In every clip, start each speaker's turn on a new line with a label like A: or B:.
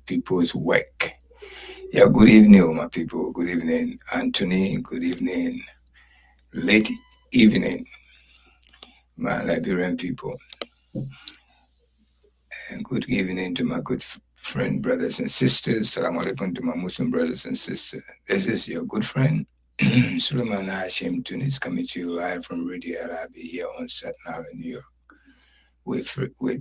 A: people's work. Yeah, good evening, my people. Good evening, Anthony. Good evening, late evening, my Liberian people. And good evening to my good friend, brothers and sisters. Salam alaikum to my Muslim brothers and sisters. This is your good friend, Suleiman Hashim Tunis, coming to you live from Radio Arabi here on Staten Island, New York. With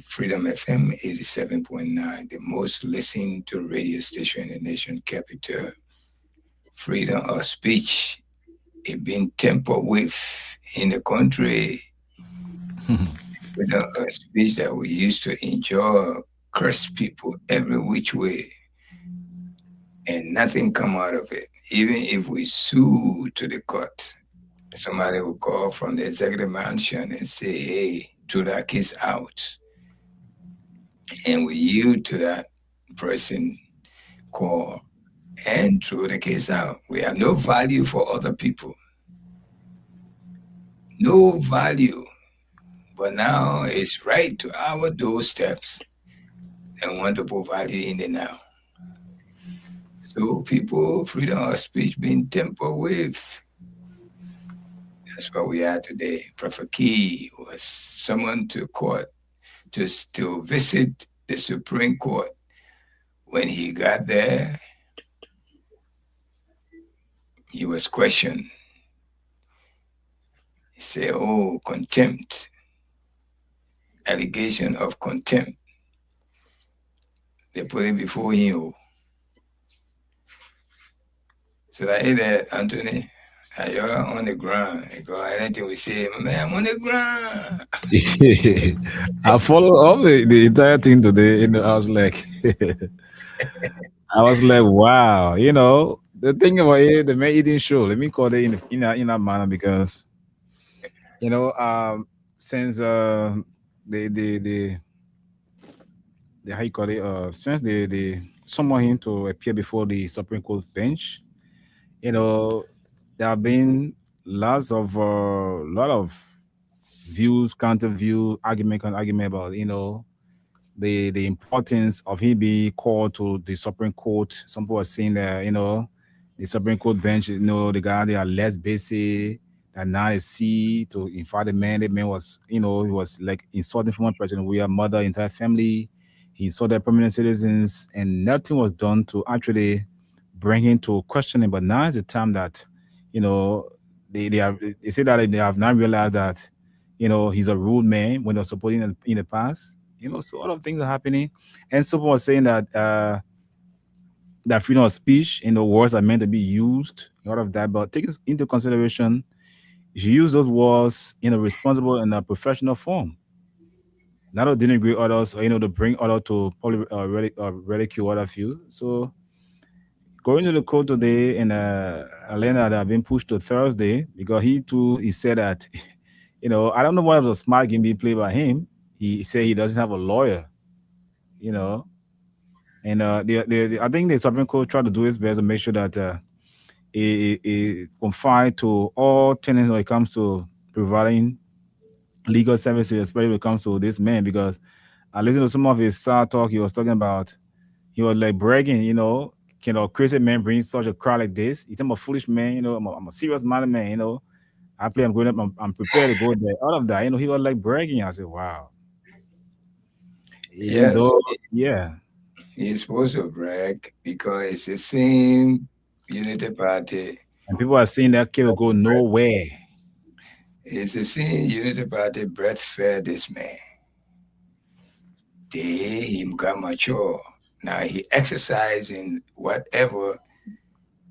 A: Freedom FM 87.9, the most listened to radio station in the nation capital. Freedom of speech is being tampered with in the country. Freedom of speech that we used to enjoy, curse people every which way, and nothing come out of it. Even if we sue to the court, somebody will call from the executive mansion and say, hey, throw that case out. And we yield to that person call and throw the case out. We have no value for other people. No value. But now it's right to our doorsteps and want to put value in the now. So people, freedom of speech being tampered with. That's what we are today. Prophet Key was summoned to court to visit the Supreme Court. When he got there, he was questioned. He said, oh, contempt, allegation of contempt. They put it before him. So I hear that, Anthony, you're on the ground. Because anything we say, man, I'm on the ground.
B: I follow up the entire thing today. I was like, wow. The thing about it, the man eating show. Let me call it in that manner because since the how you call it since they summoned him to appear before the Supreme Court bench, you know, there have been lot of views, counter view, argument about the importance of him being called to the Supreme Court. Some people are saying that the Supreme Court bench, the guy they are less busy than now they see to invite the man. The man was he was like insulting former President William, mother, entire family. He insulted permanent citizens, and nothing was done to actually bring him to questioning. But now is the time that you know they say that they have not realized that he's a rude man when they're supporting in the past. So a lot of things are happening, and someone was saying that freedom of speech, words are meant to be used, a lot of that, but take it into consideration. You use those words in a responsible and a professional form, not to denigrate others or to bring others to probably ridicule other few. So going to the court today in Atlanta that have been pushed to Thursday because he said that I don't know what was a smart game being played by him. He said he doesn't have a lawyer, you know, and I think the Supreme Court tried to do its best to make sure that it confined to all tenants when it comes to providing legal services, especially when it comes to this man. Because I listened to some of his side talk. He was talking about he was like bragging, crazy man bring such a crowd like this. He's a foolish man, I'm a serious minded man, I'm going up, I'm prepared to go there. All of that, he was like bragging. I said, wow. Even
A: Yes,
B: though, yeah.
A: he's supposed to brag because it's the same unity party.
B: And people are saying that kid will go nowhere.
A: It's the same unity party breastfed this man. They him got mature. Now he exercising whatever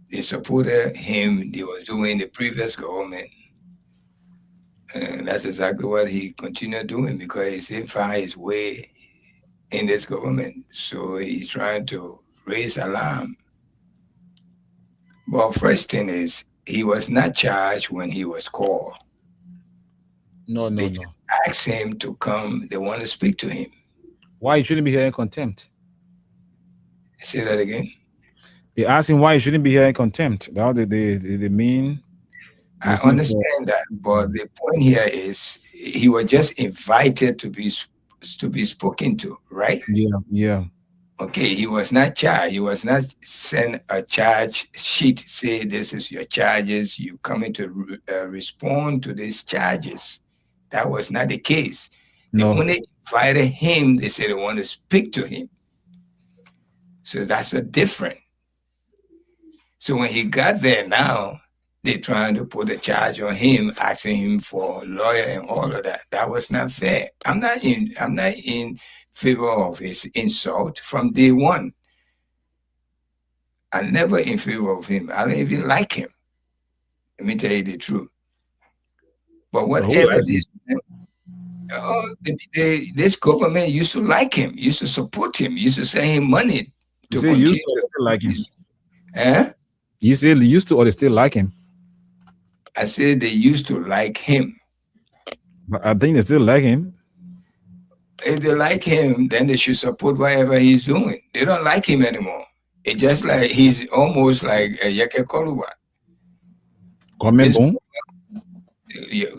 A: they supported him they was doing the previous government. And that's exactly what he continued doing because he still find his way in this government. So he's trying to raise alarm. But first thing is he was not charged when he was called.
B: No,
A: They
B: no,
A: just
B: no.
A: asked him to come. They want to speak to him.
B: Why you shouldn't be here in contempt?
A: Say that again.
B: They asked him why he shouldn't be here in contempt. That was the main
A: I
B: reason for.
A: understand that, but the point here is he was just invited to be spoken to, right?
B: Yeah, yeah.
A: Okay, he was not charged. He was not sent a charge sheet, say this is your charges. You coming to respond to these charges. That was not the case. They
B: No.
A: only invited him. They said they want to speak to him. So that's a different. So when he got there now, they trying to put a charge on him, asking him for a lawyer and all of that. That was not fair. I'm not in favor of his insult from day one. I'm never in favor of him. I don't even like him. Let me tell you the truth. But
B: But who
A: whatever
B: likes him?
A: this government used to like him, used to support him, used to send him money
B: You
A: to
B: say used
A: continue.
B: to or they still like him?
A: Eh?
B: You say they used to or they still like him?
A: I said they used to like him.
B: But I think they still like him.
A: If they like him, then they should support whatever he's doing. They don't like him anymore. It's just like he's almost like a Yeke Koluba.
B: Comment bon?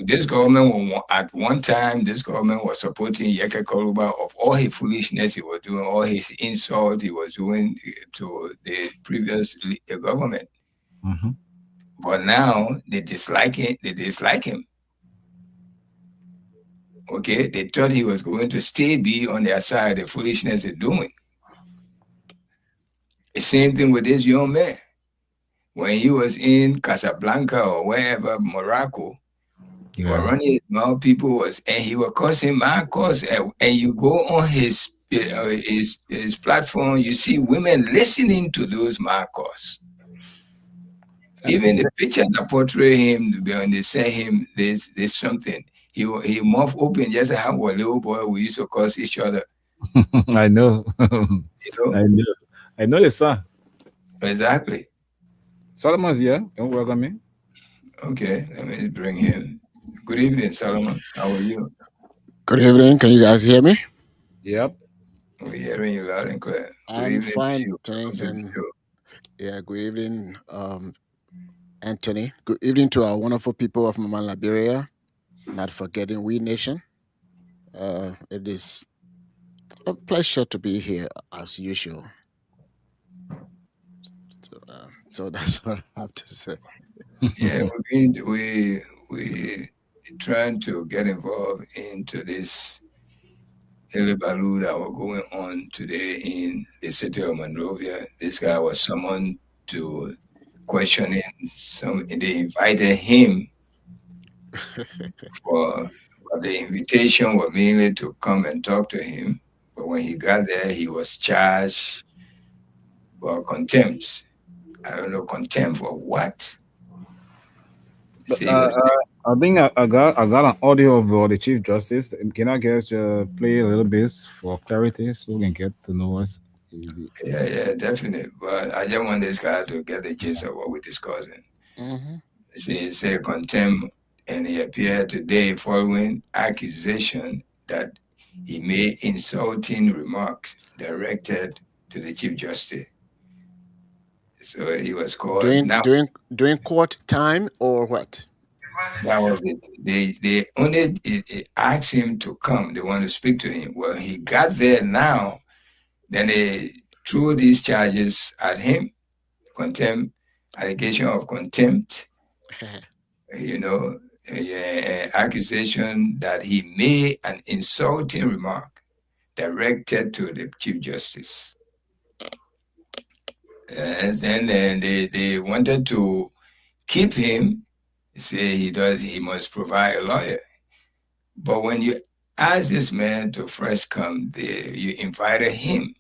A: This government, at one time, this government was supporting Yeke Koluba of all his foolishness he was doing, all his insult he was doing to the previous government.
B: Mm-hmm.
A: But now they dislike him. They dislike him. Okay, they thought he was going to still be on their side. The foolishness he's doing. The same thing with this young man. When he was in Casablanca or wherever, Morocco, he was running his mouth. People was, and he was causing my cause. And you go on his platform, you see women listening to those Marcos. Even the picture that portray him, when they say him, there's something. He mouth open just like how a little boy we used to curse each other.
B: I know.
A: You know?
B: I know the song.
A: Exactly.
B: Solomon's here. Don't welcome me.
A: Okay, let me bring him. Good evening, Solomon. How are you?
C: Good evening. Can you guys hear me?
B: Yep.
A: We're hearing you loud and clear. Good
C: I'm
A: evening
C: fine,
A: to you.
C: thanks.
A: Welcome to
C: And
A: the show.
C: yeah, good evening, Anthony. Good evening to our wonderful people of Mama Liberia, not forgetting We Nation. It is a pleasure to be here as usual. So that's what I have to say.
A: Yeah, we trying to get involved into this hullabaloo that was going on today in the city of Monrovia. This guy was summoned to questioning some. They invited him for the invitation was mainly to come and talk to him. But when he got there, he was charged for contempt. I don't know, contempt for what? See,
B: I think I got an audio of the Chief Justice. Can I get play a little bit for clarity so we can get to know us?
A: yeah, definitely. But I just want this guy to get the gist of what we're discussing.
C: Mm-hmm.
A: See, he said contempt, and he appeared today following accusation that he made insulting remarks directed to the Chief Justice. So he was called
C: During court time or what?
A: That was it. They only asked him to come. They want to speak to him. Well, he got there now. Then they threw these charges at him, contempt, allegation of contempt. You know, accusation that he made an insulting remark directed to the Chief Justice. And then they wanted to keep him, say he must provide a lawyer. But when you ask this man to first come, you invited him.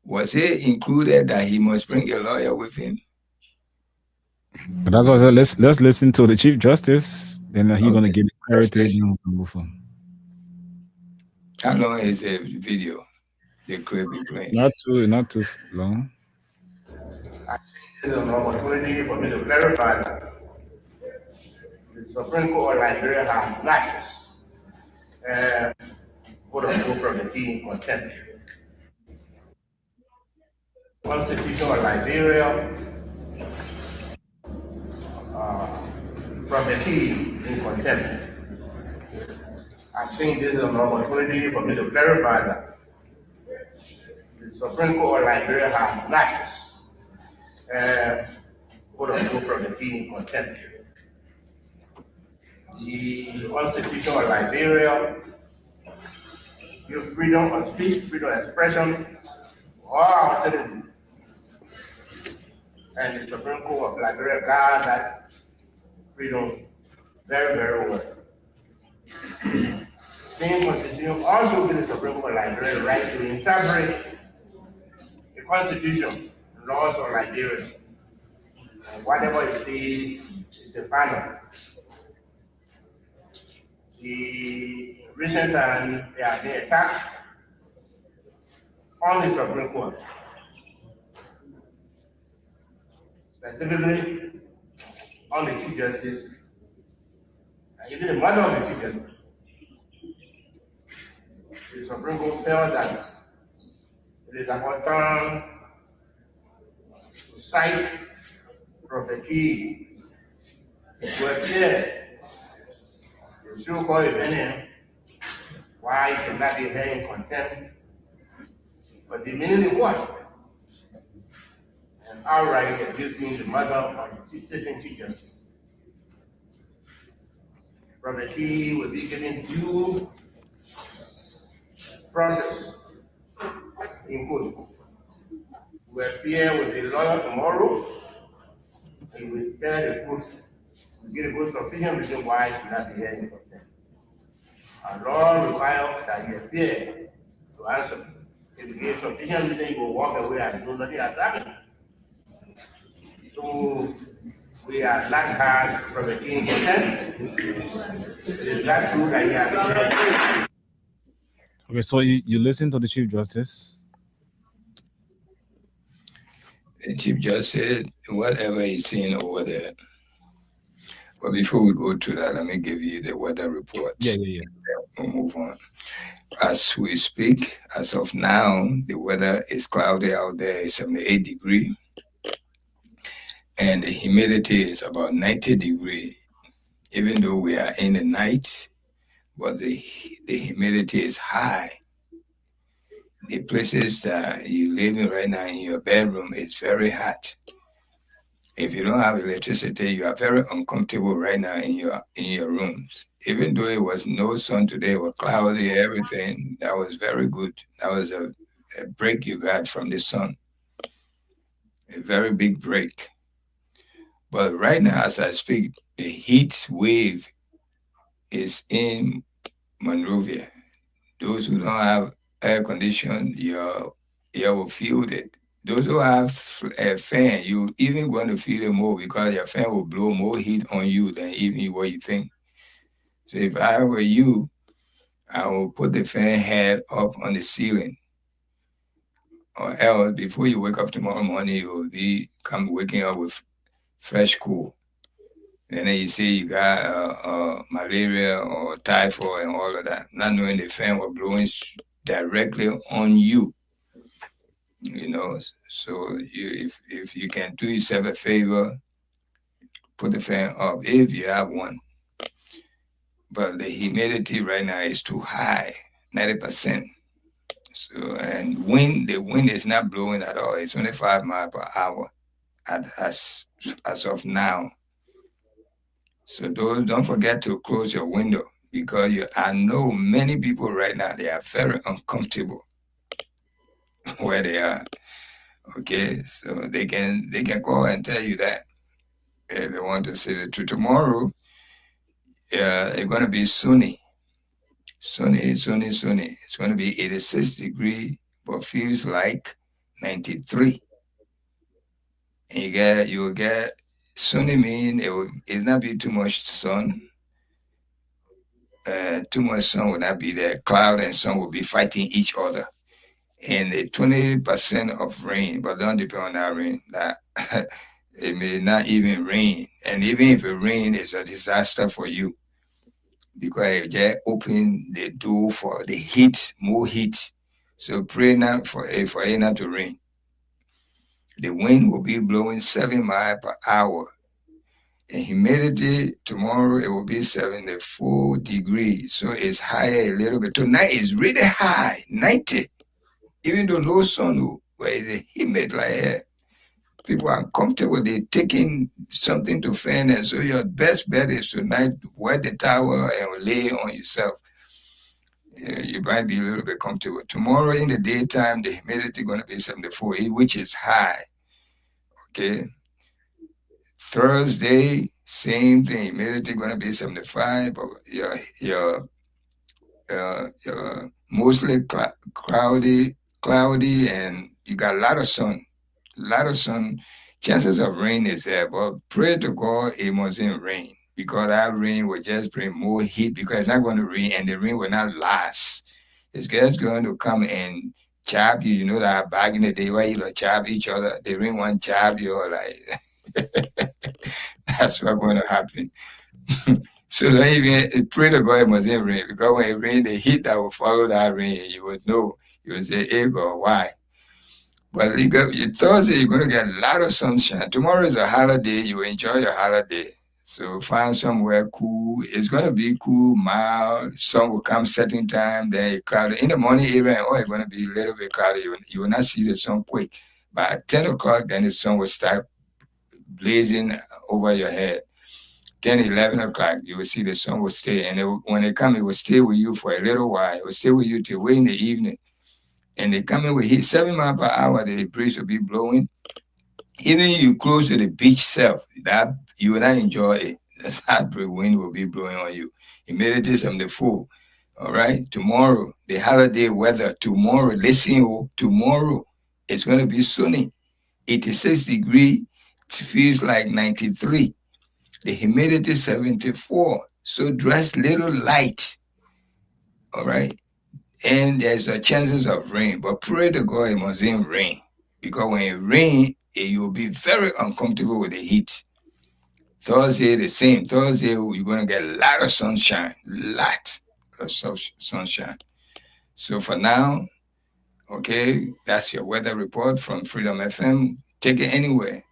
A: Was it included that he must bring a lawyer with him?
B: But that's why I said let's listen to the Chief Justice, then he's gonna give clarity.
A: How long is the video? The clip be playing?
B: Not too long.
D: This is an opportunity for me to clarify that the Supreme Court of Liberia has relaxed quote-unquote from the team contempt. Constitution of Liberia from the team in contempt. I think this is an opportunity for me to clarify that the Supreme Court of Liberia has not put a vote from the king in contempt. The Constitution of Liberia gives freedom of speech, freedom of expression for all our citizens. And the Supreme Court of Liberia guards that freedom very, very well. Same Constitution also gives the Supreme Court of Liberia the right to interpret the Constitution and laws of Liberia. And whatever it says is the final. The recent time they are being attacked on the Supreme Court. Specifically on the Chief Justice, and even the mother of the Chief Justice. The Supreme Court felt that it is important to cite Prophet Key to appear to show called opinion why he cannot be held in contempt, but demeaning the court and outright abusing the mother of the sitting Chief Justice. Prophet Key will be given due process in court. He will appear with the lawyer tomorrow. He will tell the court, give the court sufficient reason why he should not be held in contempt. Our law requires that he appear to answer. If he gives sufficient reason, he will walk away and do nothing has happened. So we are not hard from the king contempt. It is not true that he has been.
B: Okay, so you listen to the Chief Justice.
A: The Chief Justice, whatever he's saying over there. But before we go to that, let me give you the weather report.
B: Yeah.
A: We'll move on. As we speak, as of now, the weather is cloudy out there, it's 78 degrees. And the humidity is about 90 degrees, even though we are in the night, but the humidity is high. The places that you live in right now in your bedroom is very hot. If you don't have electricity, you are very uncomfortable right now in your rooms. Even though it was no sun today, it was cloudy, everything, that was very good. That was a break you got from the sun. A very big break. But right now, as I speak, the heat wave is in Monrovia. Those who don't have air conditioning, you will feel it. Those who have a fan, you even going to feel it more because your fan will blow more heat on you than even what you think. So if I were you, I will put the fan head up on the ceiling. Or else, before you wake up tomorrow morning, you will be waking up with fresh cool. And then you see you got malaria or typhoid and all of that, not knowing the fan was blowing directly on you. You know, so if you can do yourself a favor, put the fan up if you have one. But the humidity right now is too high, 90%. So and the wind is not blowing at all. It's only 5 miles per hour as of now. So don't forget to close your window because I know many people right now, they are very uncomfortable where they are. Okay, so they can call and tell you that if they want to say the truth. Tomorrow, it's going to be sunny. It's going to be 86 degrees, but feels like 93. And you'll get sunny mean it's not be too much sun. Too much sun will not be there. Cloud and sun will be fighting each other. And the 20% of rain, but don't depend on that rain. That it may not even rain. And even if it rains, it's a disaster for you. Because it just open the door for the heat, more heat. So pray not for it not to rain. The wind will be blowing 7 miles per hour. And humidity tomorrow, it will be 74 degrees. So it's higher a little bit. Tonight is really high, 90. even though no sun, where it's a humid like here, people are uncomfortable. They're taking something to fan it. So your best bet is tonight wet the towel and lay on yourself. You might be a little bit comfortable. Tomorrow in the daytime, the humidity going to be 74, which is high. Okay. Thursday, same thing. Humidity going to be 75, but your mostly cloudy, and you got a lot of sun. A lot of sun. Chances of rain is there, but pray to God it mustn't rain, because that rain will just bring more heat, because it's not going to rain, and the rain will not last. It's just going to come and chop you. You know that back in the day where you chop each other, the rain won't chop you, like that's what's going to happen. So don't even pray to God it mustn't rain, because when it rains, the heat that will follow that rain, you would know. You would say, hey God, why? But Thursday, you're going to get a lot of sunshine. Tomorrow is a holiday. You enjoy your holiday. So find somewhere cool. It's going to be cool, mild. Sun will come setting time. Then it cloudy. In the morning, even, it's going to be a little bit cloudy. You will not see the sun quick. But at 10 o'clock, then the sun will start blazing over your head. 10, 11 o'clock, you will see the sun will stay. And when it comes, it will stay with you for a little while. It will stay with you till way in the evening. And they come in with heat, 7 miles per hour, the breeze will be blowing. Even you close to the beach self, that you will not enjoy it. That's hot wind will be blowing on you. Humidity 74. All right. Tomorrow, the holiday weather. Tomorrow, listen, tomorrow it's going to be sunny. 86 degrees. It feels like 93. The humidity 74. So dress little light. All right. And there's a chances of rain, but pray to God it mustn't rain, because when it rains, you'll be very uncomfortable with the heat. Thursday, the same. Thursday, you're going to get a lot of sunshine, lot of sunshine. So for now, okay, that's your weather report from Freedom FM. Take it anywhere.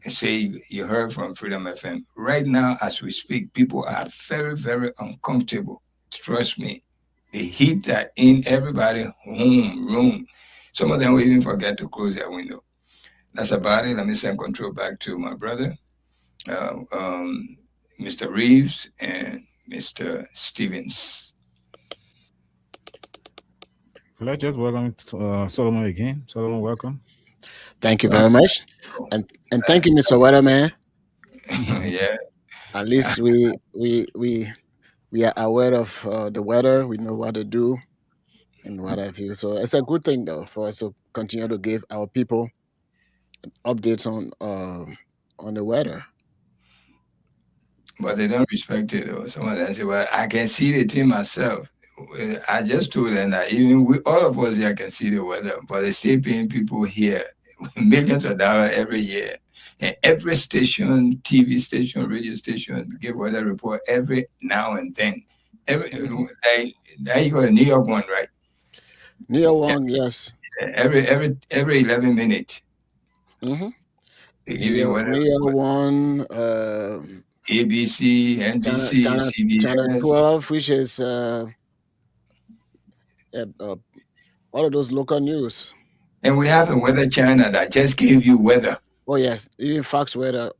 A: Say you heard from Freedom FM. Right now, as we speak, people are very, very uncomfortable. Trust me. The heat that in everybody home room. Some of them will even forget to close their window. That's about it. Let me send control back to my brother, Mr. Reeves and Mr. Stevens.
B: Let's welcome Solomon again. Solomon, welcome.
C: Thank you very much, and thank you, Mr. Weatherman.
A: Yeah.
C: At least we are aware of the weather. We know what to do and what have you. So it's a good thing though for us to continue to give our people updates on the weather.
A: But they don't respect it though. Some of them say, well, I can see the thing myself. I just told them that even all of us here can see the weather, but they still paying people here millions of dollars every year. And every station, TV station, radio station, give weather report every now and then. Now you got a New York one, right?
C: New York one, yes.
A: Every 11 minutes.
C: Mm-hmm.
A: They give you weather
C: New York
A: report.
C: one,
A: ABC, NBC, CBS.
C: Channel 12, which is all of those local news.
A: And we have a weather channel that just gave you weather.
C: Oh yes, even Fox Weather.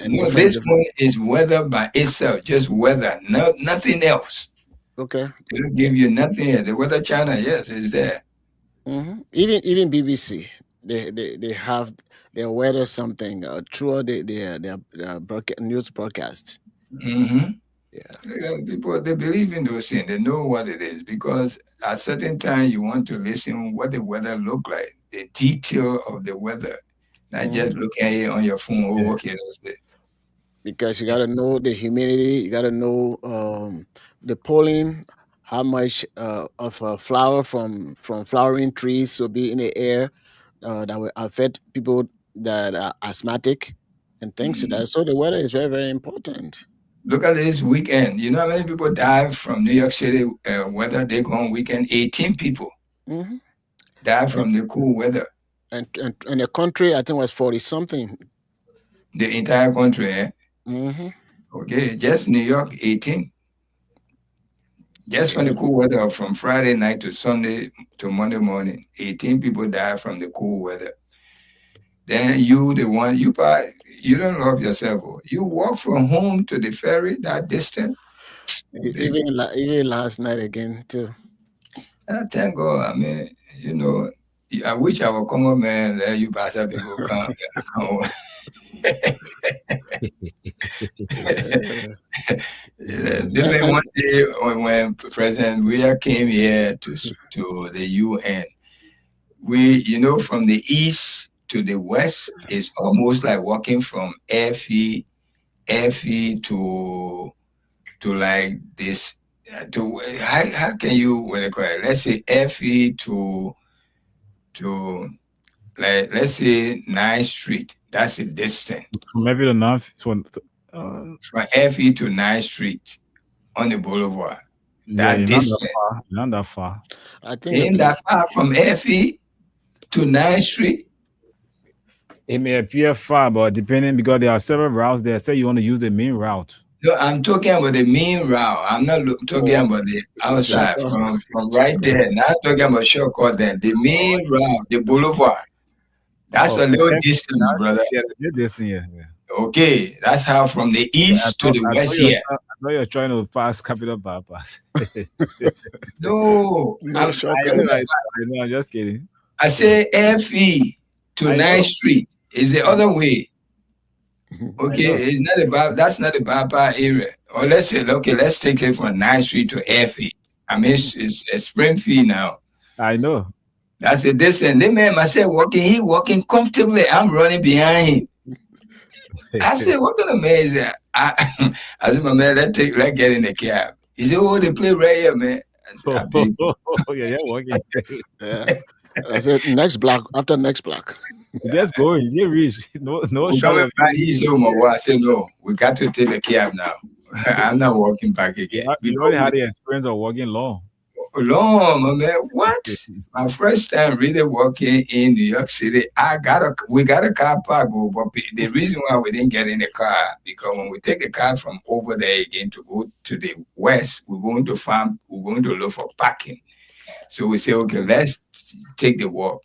A: No, this one is weather by itself, just weather, nothing else.
C: Okay.
A: They don't give you nothing else. The weather channel, yes, is there.
C: Mm-hmm. Even BBC, they have their weather something throughout their news broadcast.
A: Mm-hmm.
C: Yeah.
A: People, they believe in those things. They know what it is, because at certain time you want to listen what the weather look like, the detail of the weather, not just looking at it on your phone. Oh, okay, that's it.
C: Because you got to know the humidity, you got to know the pollen, how much of a flower from flowering trees will be in the air that will affect people that are asthmatic and things like that. So the weather is very, very important.
A: Look at this weekend. You know how many people died from New York City weather? They go on weekend. 18 people died from the cool weather.
C: And the country, I think, was 40 something.
A: The entire country, eh?
C: Mm-hmm.
A: Okay, just New York, 18. Just from the cool weather from Friday night to Sunday to Monday morning, 18 people died from the cool weather. Then you don't love yourself. You walk from home to the ferry that distance.
C: Even last night again too.
A: Thank God. I mean, I wish I would come up, man. Let you pass up people come. Then one day when President Weah came here to the UN, from the east to the west is almost like walking from FE to like this. To how can you what they call it? Let's say FE to like let's say 9th Street. That's the distance.
B: From FE to 9th,
A: from FE to 9th Street on the boulevard. That distance.
B: Not that far.
C: I think
A: ain't that far from FE to 9th Street.
B: It may appear far, but depending, because there are several routes there. Say you want to use the main route.
A: No, I'm talking about the main route. I'm not talking about the outside from right there. Not talking about shortcut then. The main route, the boulevard. That's a little distance, brother.
B: Yeah, the distance, yeah.
A: Okay, that's how from the east to the west here.
B: I know you're trying to pass Capital Bypass.
A: No,
C: I'm
B: just kidding.
A: I say FE to 9th Street is the other way. Okay, it's not that's not the bypass area. Or let's say, okay, let's take it from 9th Street to FE. I mean, it's Springfield now.
B: I know.
A: That's the distance. They made myself walking. He walking comfortably. I'm running behind him. I said, what kind of man is that? I said, my man, let's get in the cab. He said, oh, they play right here, man. I said,
B: yeah, walking.
C: Yeah. I said, next block, after next block.
B: Just go, you reach. No
A: coming back. He said, I said, no, we got to take the cab now. I'm not walking back again.
B: You already had the experience of walking long.
A: Long, my man. What? My first time really walking in New York City, we got a car park, but the reason why we didn't get in the car, because when we take a car from over there again to go to the west, we're going to look for parking. So we say, okay, let's take the walk.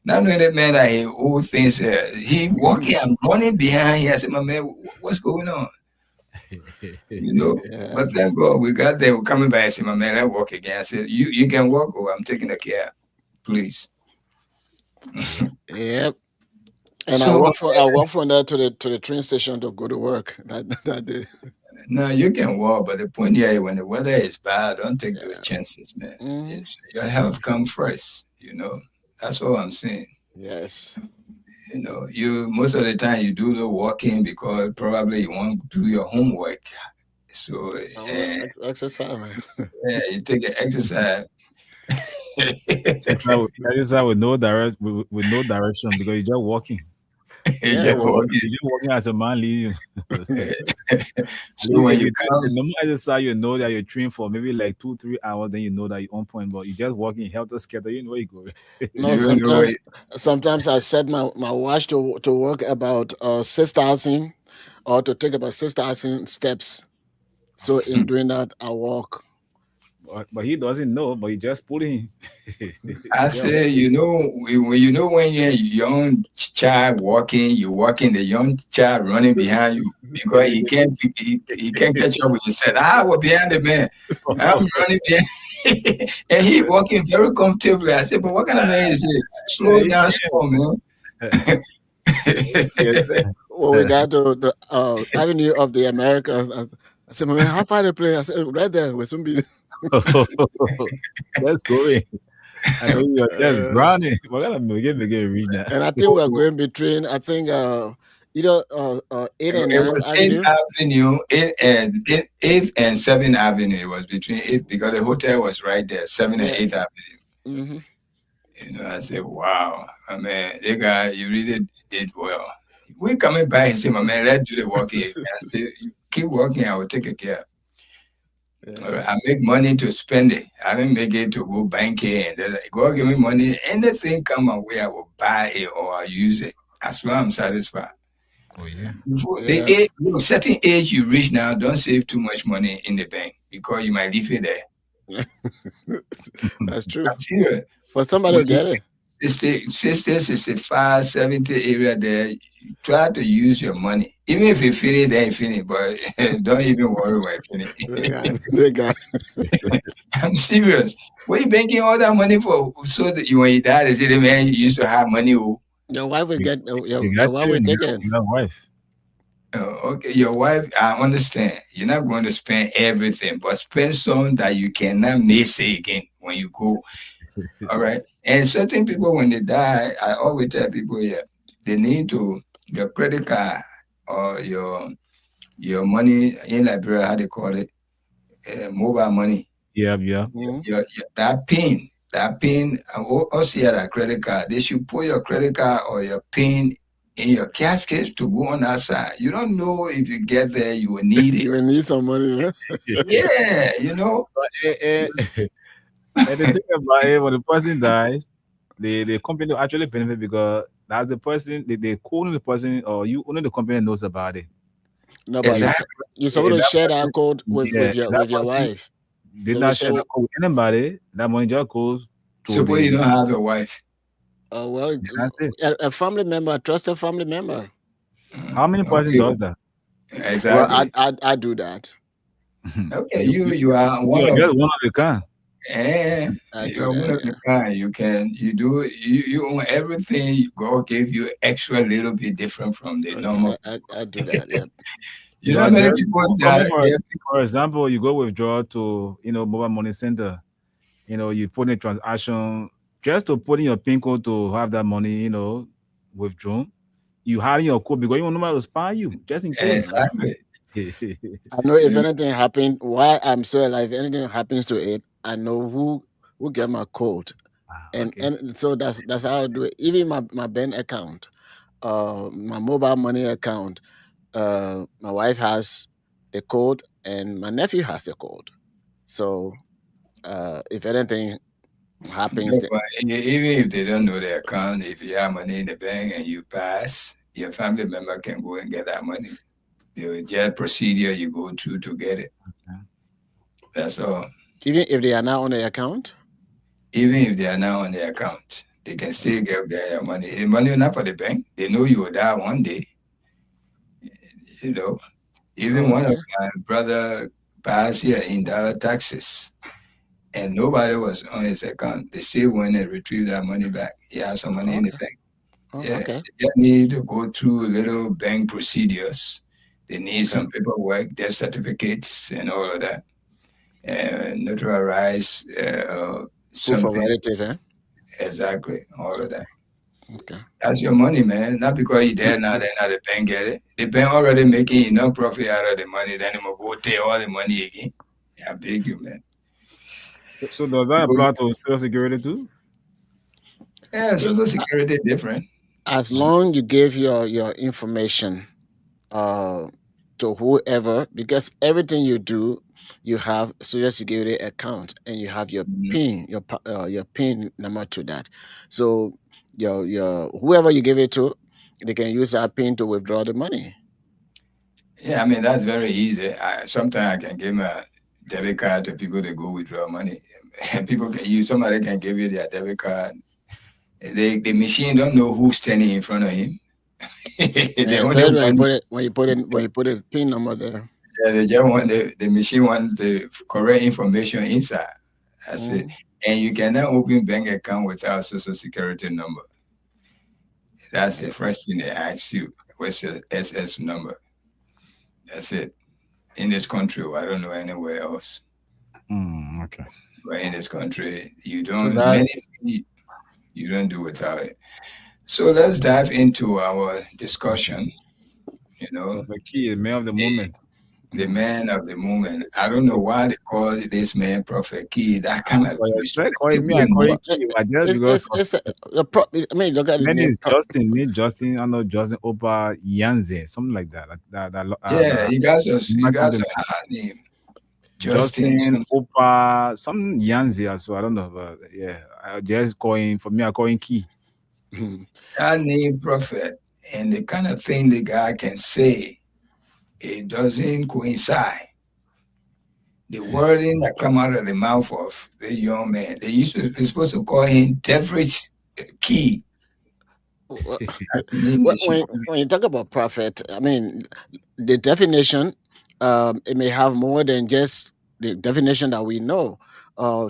A: Not knowing that man that he all things he walking, I'm running behind here. I said, my man, what's going on?
C: Yeah.
A: But thank God we got there. We're coming back. I said, my man, let's walk again. I said, you can walk, or I'm taking a cab, please.
C: Yep. And I walk from there to the train station to go to work that day.
A: No, you can walk, but the point here, when the weather is bad, don't take those chances, man. Your health comes first, That's all I'm saying.
C: Yes.
A: You most of the time you do the walking because probably you want to do your homework. So
C: exercise, man.
A: Yeah, you take an exercise.
B: Exercise with no direction because you're just walking.
A: You're
B: walking as a man leading you.
A: So when you
B: normal exercise, you know that you're trained for maybe like 2-3 hours, then you know that you're on point, but you're just walking helter skelter, you know where you go.
C: No, sometimes I set my watch to work about 6,000 or to take about 6,000 steps. So in doing that, I walk.
B: But he doesn't know, but he just pulling.
A: I say, when you're a young child walking, you're walking, the young child running behind you because he can't catch up with yourself. I was behind the man. I'm running behind, and he walking very comfortably. I said, but what kind of man is it? Slow down, slow, man.
C: When we got to the Avenue of the Americas, I said, man, how far the play? I said, right there, with some be.
B: That's going. I know you're just running. We're gonna read that.
C: And I think we're going between. I think either 8 and 9
A: Avenue, 8th and 7th Avenue. It was between 8th because the hotel was right there, 7th and 8th Avenue.
C: Mm-hmm.
A: I said, wow, I mean, the guy, you really did well. We're coming back and say, my man, let's do the walking. I said, you keep walking, I will take a cab. Yeah. I make money to spend it. I didn't make it to go banking and go give me money. Anything come my way, I will buy it or I use it. That's why I'm satisfied.
B: Oh yeah.
A: The age, certain age you reach now, don't save too much money in the bank because you might leave it there.
C: That's true.
A: I'm serious.
C: For somebody to get it.
A: 60, 65, 70 area there, try to use your money. Even if you finish, then you finish. But don't even worry when you finish.
C: They got
A: I'm serious. What you banking all that money for? So that when you die, they say the man used to have money. Oh,
C: your wife will get
B: You
C: your
B: got
C: wife will
B: to,
C: take it.
B: you got wife.
A: okay, your wife, I understand. You're not going to spend everything, but spend some that you cannot miss again when you go. All right. And certain people, when they die, I always tell people here, they need to your credit card or your money in Liberia, how they call it, mobile money.
B: Yeah.
C: Mhm.
A: That pin, also yeah, that credit card. They should put your credit card or your pin in your casket to go on that side. You don't know if you get there, you will need
C: You
A: it.
C: will need some money. Huh?
A: Yeah, you know.
B: And the thing about it, when the person dies, the company will actually benefit because that's the person, they call the person, or you only the company knows about it.
C: No, but
A: Exactly.
C: you're supposed to
B: If that
C: share
B: person,
C: that code with
B: yeah,
C: your
B: if that person
C: wife.
B: did
C: So
B: not
C: we
B: share
C: share-
B: that code with anybody, that money just goes to
A: Suppose you don't have a wife.
C: Well,
B: that's it.
C: a family member, a trusted family member.
B: How many person
A: Okay.
B: does that?
A: Exactly.
C: Well, I do that.
A: Okay, you are one
B: You're
A: of
B: just one of the kind.
C: I do
A: you're one
C: that.
A: of the kind. You own everything. God gave you extra little bit different from the normal.
C: I do that. Yeah.
A: You know how many
B: just
A: people
B: coming
A: that
B: for example, you go withdraw to mobile money center, you put in a transaction just to put in your PIN code to have that money, withdrawn. You hide your code because you want nobody to spy you, just in case.
A: exactly.
C: I know if anything happened, why I'm so alive. If anything happens to it, I know who get my code, and
B: Okay.
C: and so that's how I do it. Even my bank account, my mobile money account, my wife has a code, and my nephew has a code. So if anything happens,
A: No, but even if they don't know the account, if you have money in the bank and you pass, your family member can go and get that money. The just procedure you go through to get it.
B: Okay.
A: That's all.
C: even if they are not on the account,
A: Even if they are not on the account, they can still get their money. The money is not for the bank. They know you will die one day. Even one of my brother passed here in Dallas, Texas, and nobody was on his account. They still went and retrieved that money back. He has some money in the bank. Yeah,
C: okay.
A: they just need to go through little bank procedures. They need some paperwork, death certificates, and all of that, and notarize
C: Proof of
A: something.
C: relative, eh?
A: Exactly, all of that.
C: Okay.
A: That's your money, man. Not because you're there now, then now the bank get it. The bank already making enough profit out of the money, then they will go take all the money again. I beg you, man.
B: So does that apply to Social Security too?
A: Yeah, Social Security different.
C: As long you give your information to whoever, because everything you do, you have Social Security account and you have your PIN, your PIN number to that. So your whoever you give it to, they can use that PIN to withdraw the money.
A: Yeah, I mean that's very easy. Sometimes I can give my debit card to people to go withdraw money. People can use somebody can give you their debit card. The machine don't know who's standing in front of him. They only
C: Especially
A: want,
C: when you put a PIN number there.
A: yeah, they just want the machine want the correct information inside. That's it. And you cannot open bank account without Social Security number. That's the first thing they ask you. What's your SS number? That's it. In this country, I don't know anywhere else.
B: Okay.
A: But in this country, you don't you don't do without it. So let's dive into our discussion.
B: The key, the man of the moment.
A: The man of the moment. I don't know why they call this man Prophet Key. That kind of
B: Calling me, I call you Key. I just because
C: I mean, look at the
B: name
C: name.
B: is Justin. Me, Justin. I know Justin Opa Yanze, something like that.
A: Yeah, you guys are hard name.
B: Justin Opa, some Yanze. So I don't know, but yeah, I just calling for me. I call him Key.
A: That name Prophet and the kind of thing the guy can say, it doesn't coincide. The wording that come out of the mouth of the young man, they're supposed to call him Devil's Key.
C: Well,
A: Name the show.
C: when you talk about prophet, I mean, the definition, it may have more than just the definition that we know.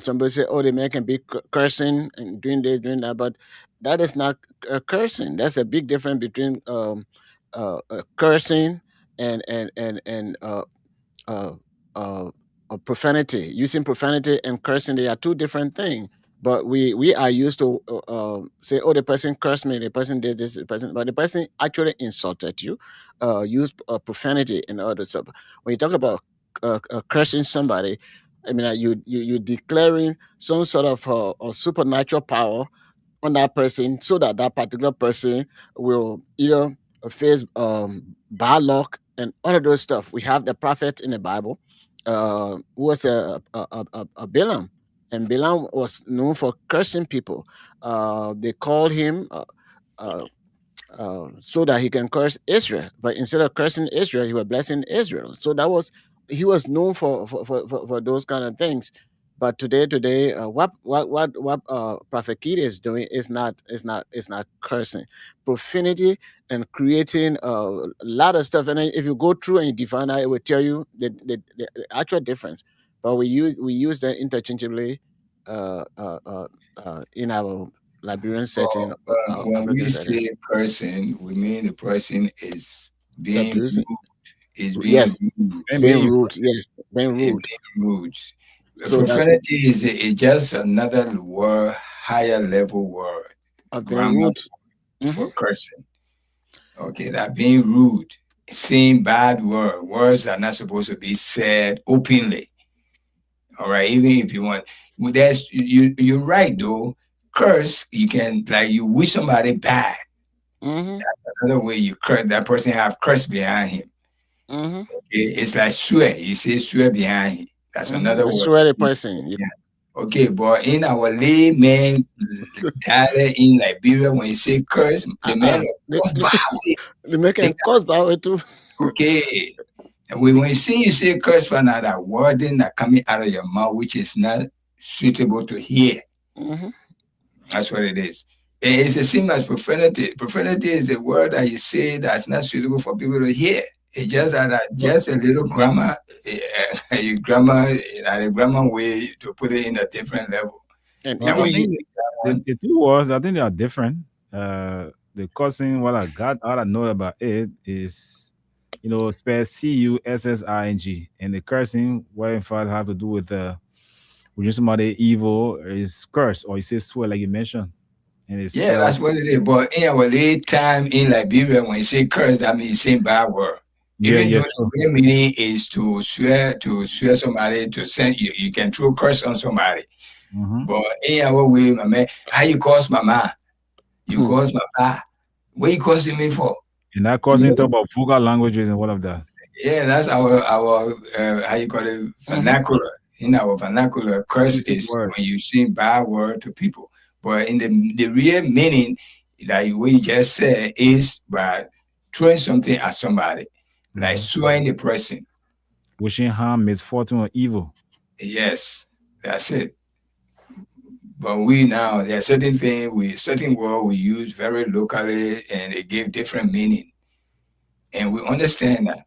C: Somebody say, "Oh, the man can be cursing and doing this, doing that," but that is not cursing. That's a big difference between cursing and uh, uh, profanity. Using profanity and cursing, they are two different things. But we are used to say, "Oh, the person cursed me, the person did this, the person," but the person actually insulted you, used profanity and other stuff. When you talk about cursing somebody, I mean, you declaring some sort of supernatural power on that person, so that that particular person will either face bad luck and all of those stuff. We have the prophet in the Bible, who was a Balaam, and Balaam was known for cursing people. They called him uh, so that he can curse Israel. But instead of cursing Israel, he was blessing Israel. So that was, he was known for those kind of things. But today, what Prophet Kid is doing is not cursing, profanity, and creating a lot of stuff. And then if you go through and you define that, it will tell you the actual difference. But we use them interchangeably in our Liberian setting,
A: When we
C: African setting.
A: say person, we mean the person is being
C: Abusing.
A: rude, is being
C: Yes,
A: rude,
C: being rude. Yes, being
A: being
C: rude.
A: rude.
C: So that
A: Profanity is just another word, higher level word,
C: being
A: grammar
C: rude.
A: for
C: Hmm.
A: cursing. Okay, that being rude, saying bad words are not supposed to be said openly. All right, even if you want, well, that's you're right though. Curse, you can like you wish somebody bad.
C: Hmm.
A: Another way you curse that person have curse behind him.
C: Hmm.
A: It's like swear. You say swear behind him. That's
C: Hmm.
A: another
C: I
A: word.
C: swear the person.
A: Yeah. Okay, but in our layman dialect in Liberia, when you say curse, the man
C: The,
A: of
C: the,
A: bad
C: the man
A: way.
C: can cause power too.
A: Okay. When you see you say curse for another wording that coming out of your mouth, which is not suitable to hear.
C: Hmm.
A: That's what it is. It's the same as profanity. Profanity is a word that you say that's not suitable for people to hear. It's just just a little grammar, a grammar way to put it in a different level.
C: And
A: And
B: Well,
C: even
B: I
A: when you
B: think
C: he,
A: use that one,
B: the two words, I think they are different. The cursing, all I know about it is, spell cussing, and the cursing, what in fact have to do with when you somebody evil is curse, or you say swear like you mentioned, and it's
A: yeah,
B: spelled.
A: that's what it is. But in our late time in Liberia, when you say curse, that means you say bad word.
B: Yeah,
A: Even though
B: yeah,
A: the
B: sure.
A: real meaning is to swear somebody, to send you can throw curse on somebody.
B: Mm-hmm.
A: But in our way, my man, how you curse mama? You curse papa. What you cursing me for?
B: And that
A: You
B: cursing talk
A: know?
B: about vulgar languages and all of that.
A: Yeah, that's our how you call it
C: hmm
A: vernacular. In our vernacular, curse
B: Explicit
A: is
B: word.
A: when you say bad word to people. But in the real meaning that what you just said is by throwing something at somebody, like
B: Mm-hmm.
A: suing the person.
B: Wishing harm, misfortune, or evil.
A: Yes, that's it. But we now there are certain words we use very locally and they give different meaning. And we understand that,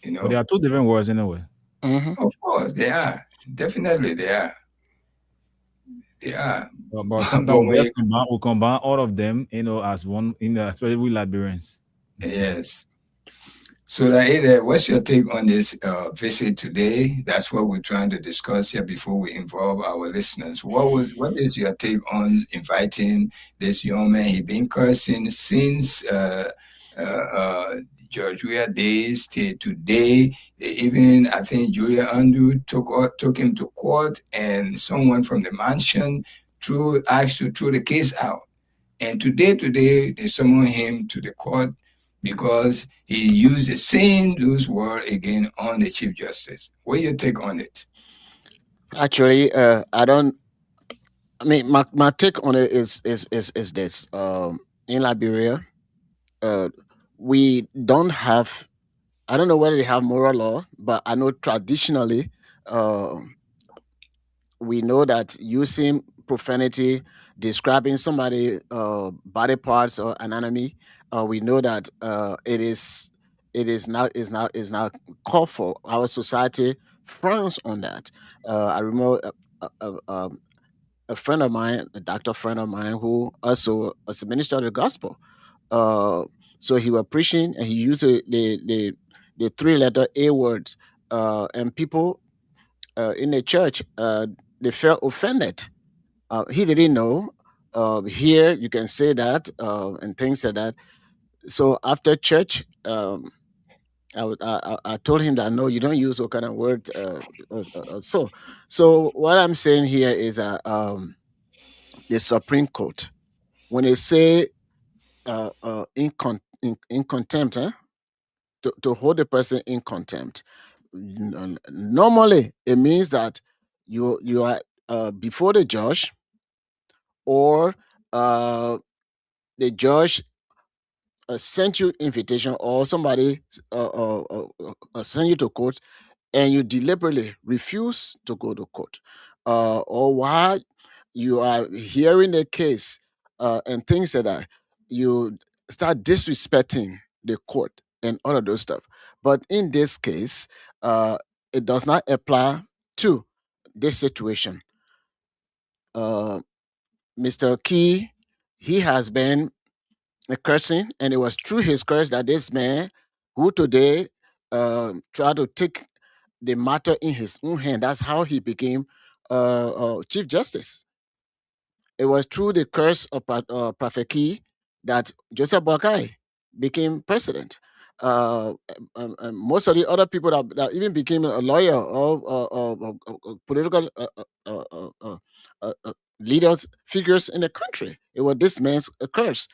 A: you
B: But there
A: know.
B: are two different words anyway.
C: hmm
A: Of course they are. Definitely they are. They are.
B: But
A: But
B: sometimes
A: when you,
B: we combine all of them, as one, especially with Liberians.
A: yes. So Laida, what's your take on this visit today? That's what we're trying to discuss here before we involve our listeners. What is your take on inviting this young man? He been cursing since uh, uh, George Weah days till today. Even I think Julia Andrew took him to court, and someone from the mansion asked to throw the case out. And today they summon him to the court because he used the same those word again on the Chief Justice. What your take on it?
C: Actually, I don't. I mean, my take on it is this. In Liberia, uh, we don't have. I don't know whether they have moral law, but I know traditionally, Uh, we know that using profanity, describing somebody body parts or anatomy, we know that it is now called for. Our society frowns on that. I remember a friend of mine, a doctor friend of mine, who also was a minister of the gospel. Uh, so he was preaching and he used the three letter A words, and people in the church they felt offended. He didn't know. Here you can say that and things like that. So after church, I told him that no, you don't use those kind of word. So what I'm saying here is the Supreme Court, when they say in contempt, to hold a person in contempt, normally it means that you are before the judge, or uh, the judge sent you invitation, or somebody sent you to court, and you deliberately refuse to go to court, or while you are hearing the case and things like that, you start disrespecting the court and all of those stuff. But in this case, it does not apply to this situation. Uh, Mr. Key, he has been cursing, and it was through his curse that this man, who today tried to take the matter in his own hand, that's how he became Chief Justice. It was through the curse of Prophet Key that Joseph Boakai became president. Most of the other people that even became a lawyer or political leaders, figures in the country, it was this man's curse.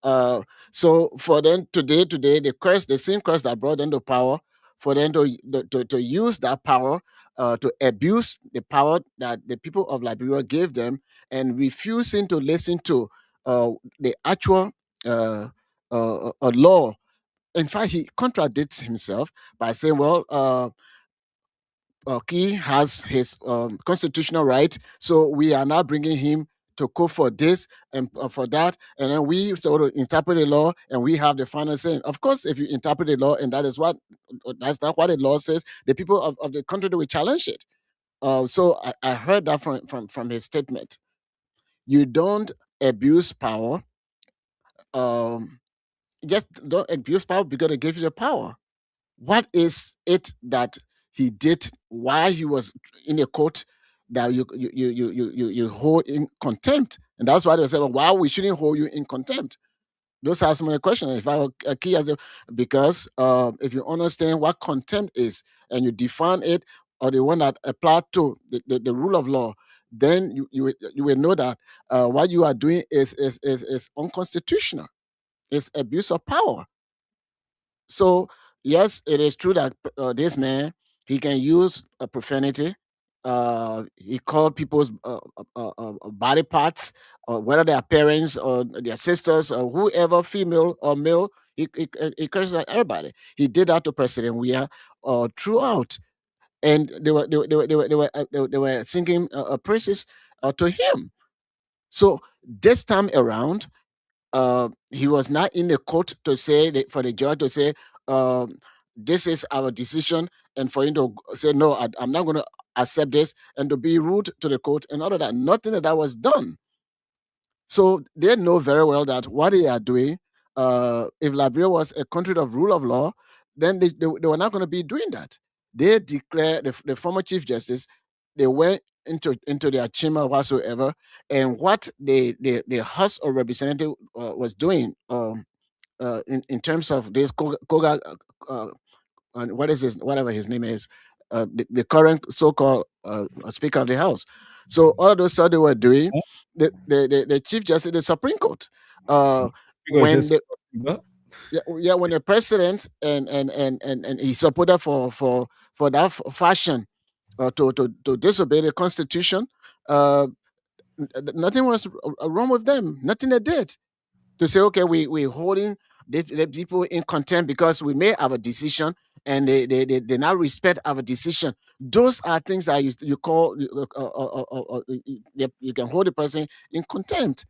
C: Uh, so for them today, the same curse that brought them to power, for them to use that power to abuse the power that the people of Liberia gave them, and refusing to listen to the actual law. In fact, he contradicts himself by saying, "Well, he has his constitutional right, so we are now bringing him to court for this and for that, and then we sort of interpret the law, and we have the final say." Of course, if you interpret the law and that's not what the law says, the people of the country will challenge it. So I heard that from his statement. You don't abuse power. Um, just don't abuse power because they gave you the power. What is it that he did while he was in a court that you hold in contempt? And that's why they say, well, why we shouldn't hold you in contempt? Those are some of the questions. If I were a key as because if you understand what contempt is and you define it, or the one that apply to the rule of law, then you will know that what you are doing is unconstitutional. It's abuse of power. So yes, it is true that this man, he can use a profanity. He called people's body parts, or whether they are parents or their sisters or whoever, female or male. He curses at everybody. He did that to President Weah throughout, and they were singing praises to him. So this time around, he was not in the court to say that, for the judge to say, um, this is our decision, and for him to say, no, I'm not going to accept this, and to be rude to the court and all of that. Nothing of that was done. So they know very well that what they are doing, if Liberia was a country of rule of law, then they were not going to be doing that. They declared the former Chief Justice, they went into their chamber whatsoever, and what the House of Representative was doing in terms of this Koga, what is his, whatever his name is, the current so-called Speaker of the House. So all of those stuff they were doing, the Chief Justice of the Supreme Court, when the, yeah, when the president and he supported for that fashion to disobey the Constitution, nothing was wrong with them. Nothing they did to say, okay, we're holding the people in contempt because we made our decision, and they now respect our decision. Those are things that you call you can hold the person in contempt.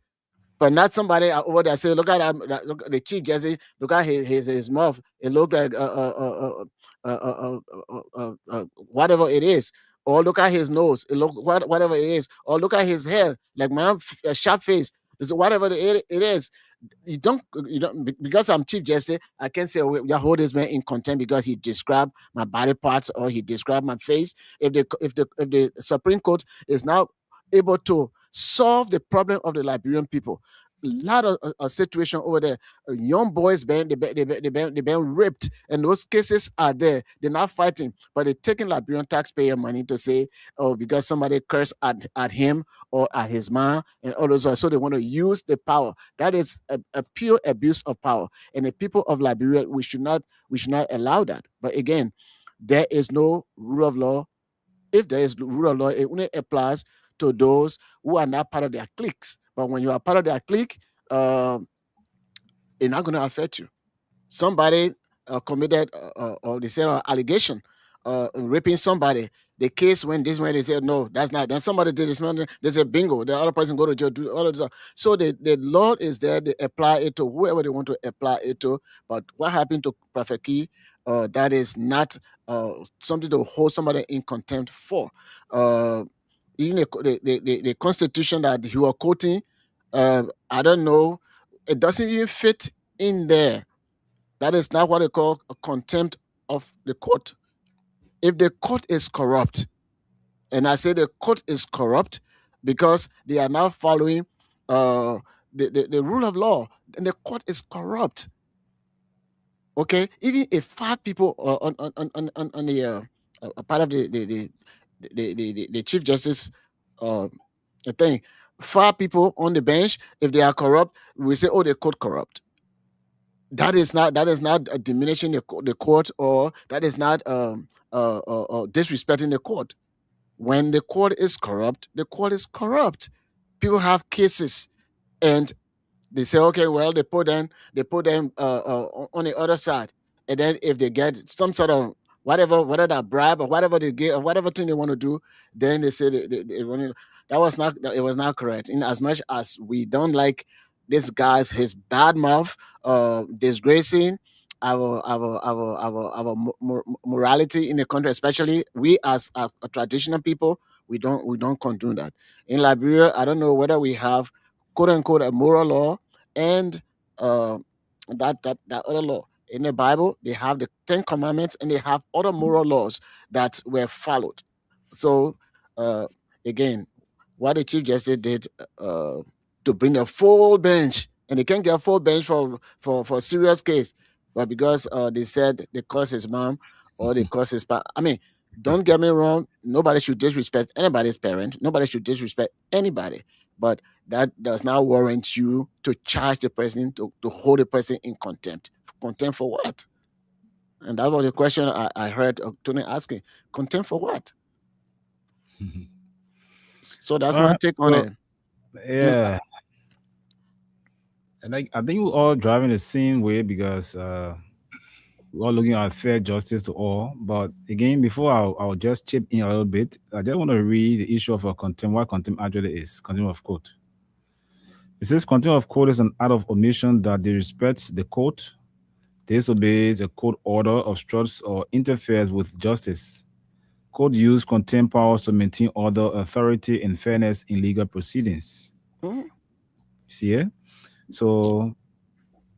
C: But not somebody over there say, look at look at the chief justice, look at his mouth. It looked like whatever it is, or look at his nose. It look whatever it is, or look at his hair, like man, sharp face. Whatever it is, you don't because I'm chief justice. I can't say, oh, you hold this man in contempt because he described my body parts or he described my face. If the Supreme Court is now able to solve the problem of the Liberian people, a lot of a situation over there, young boys being they being raped, and those cases are there. They're not fighting, but they're taking Liberian taxpayer money to say, oh, because somebody cursed at him or at his mom and all those, so they want to use the power. That is a pure abuse of power, and the people of Liberia, we should not allow that. But again, there is no rule of law. If there is rule of law, it only applies to those who are not part of their cliques. But when you are part of their clique, it's not going to affect you. Somebody committed or they said an allegation raping somebody. The case when this one they said no, that's not. Then somebody did this one. They said bingo. The other person go to jail. Do all of this. So the law is there. They apply it to whoever they want to apply it to. But what happened to Prophet Key? That is not something to hold somebody in contempt for. Even the constitution that you are quoting, I don't know, it doesn't even fit in there. That is not what they call a contempt of the court. If the court is corrupt, and I say the court is corrupt because they are now following the rule of law, and the court is corrupt. Okay, even if 5 people on the part of the chief justice thing, 5 people on the bench, if they are corrupt, we say, oh, the court corrupt. That is not diminishing the court, or that is not disrespecting the court. When the court is corrupt, the court is corrupt. People have cases, and they say, okay, well, they put them on the other side, and then if they get some sort of whatever that bribe or whatever they get or whatever thing they want to do, then they say they want to. It was not correct. In as much as we don't like this guy's his bad mouth, disgracing our morality in the country, especially we as a traditional people, we don't condone that. In Liberia, I don't know whether we have quote unquote a moral law and that other law. In the Bible, they have the 10 Commandments and they have other moral laws that were followed. So again, what the Chief Justice did to bring a full bench, and they can't get a full bench for a serious case, but because they said they caused his mom or they caused his I mean, don't get me wrong, nobody should disrespect anybody's parent, nobody should disrespect anybody, but that does not warrant you to charge the person, to hold the person in contempt. Contempt for what? And that was the question I heard Tony asking. Contempt for what? So that's my take on it.
B: Yeah. And I think we're all driving the same way because we're all looking at fair justice to all. But again, before I'll just chip in a little bit, I just want to read the issue of a contempt, what contempt actually is, contempt of court. It says contempt of court is an act of omission that disrespects the court, disobeys a court order, obstructs or interferes with justice. Court use contempt powers to maintain order, authority, and fairness in legal proceedings.
C: Mhm.
B: See here? So,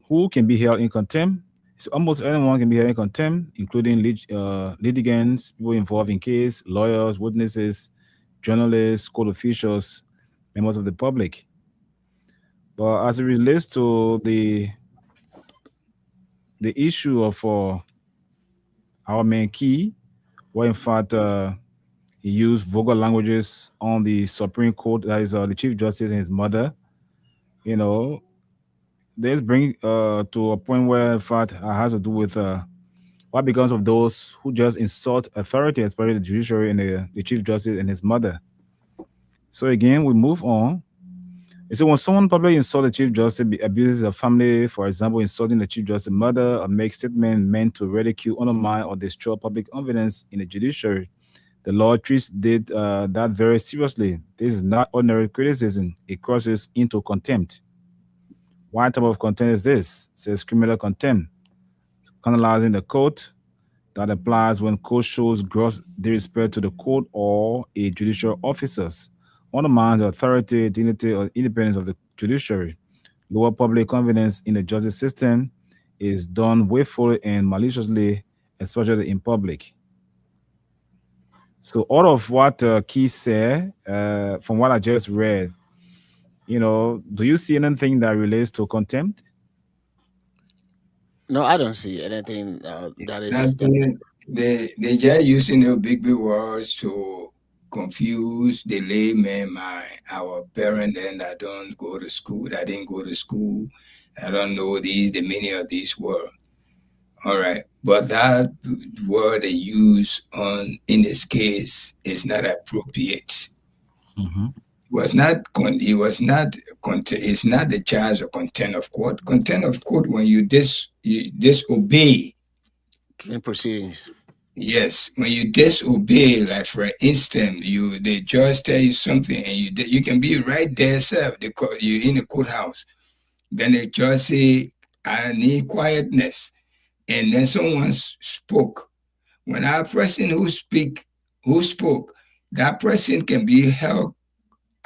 B: who can be held in contempt? So almost anyone can be held in contempt, including litigants, people involved in case, lawyers, witnesses, journalists, court officials, members of the public. But as it relates to the issue of our man Key, where in fact he used vulgar languages on the Supreme Court, that is the Chief Justice and his mother, you know, this brings to a point where in fact it has to do with what becomes of those who just insult authority, especially the judiciary and the Chief Justice and his mother. So again, we move on. It said when someone publicly insults the Chief Justice, abuses a family, for example, insulting the Chief Justice mother, or makes statements meant to ridicule, undermine, or destroy public confidence in the judiciary, the law treats that very seriously. This is not ordinary criticism. It crosses into contempt. What type of contempt is this? It says criminal contempt, penalizing the court that applies when court shows gross disrespect to the court or a judicial officers, undermines the authority, dignity, or independence of the judiciary, lower public confidence in the justice system, is done willfully and maliciously, especially in public. So all of what Keith said, from what I just read, do you see anything that relates to contempt?
C: No, I don't see anything that is.
A: Nothing. They just using the big words to confuse the layman mind. Our parent then that don't go to school, that didn't go to school, I don't know the meaning of these words. All right, but that word they use in this case is not appropriate.
B: Mm-hmm.
A: It's not the charge of contempt of court. Contempt of court when you disobey
C: In proceedings.
A: Yes, when you disobey, like for instance, the judge tell you something and you can be right there, sir. You're in the courthouse. Then the judge say, "I need quietness," and then someone spoke. When that person who spoke, that person can be held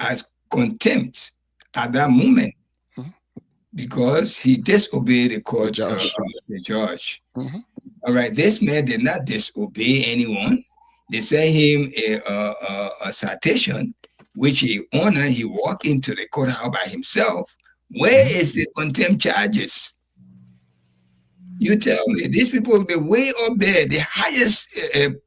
A: as contempt at that moment because he disobeyed the court the judge.
C: Mm-hmm.
A: All right, this man did not disobey anyone. They sent him a citation, which he honored. He walked into the courthouse by himself. Where is the contempt charges? You tell me, these people, they're way up there, the highest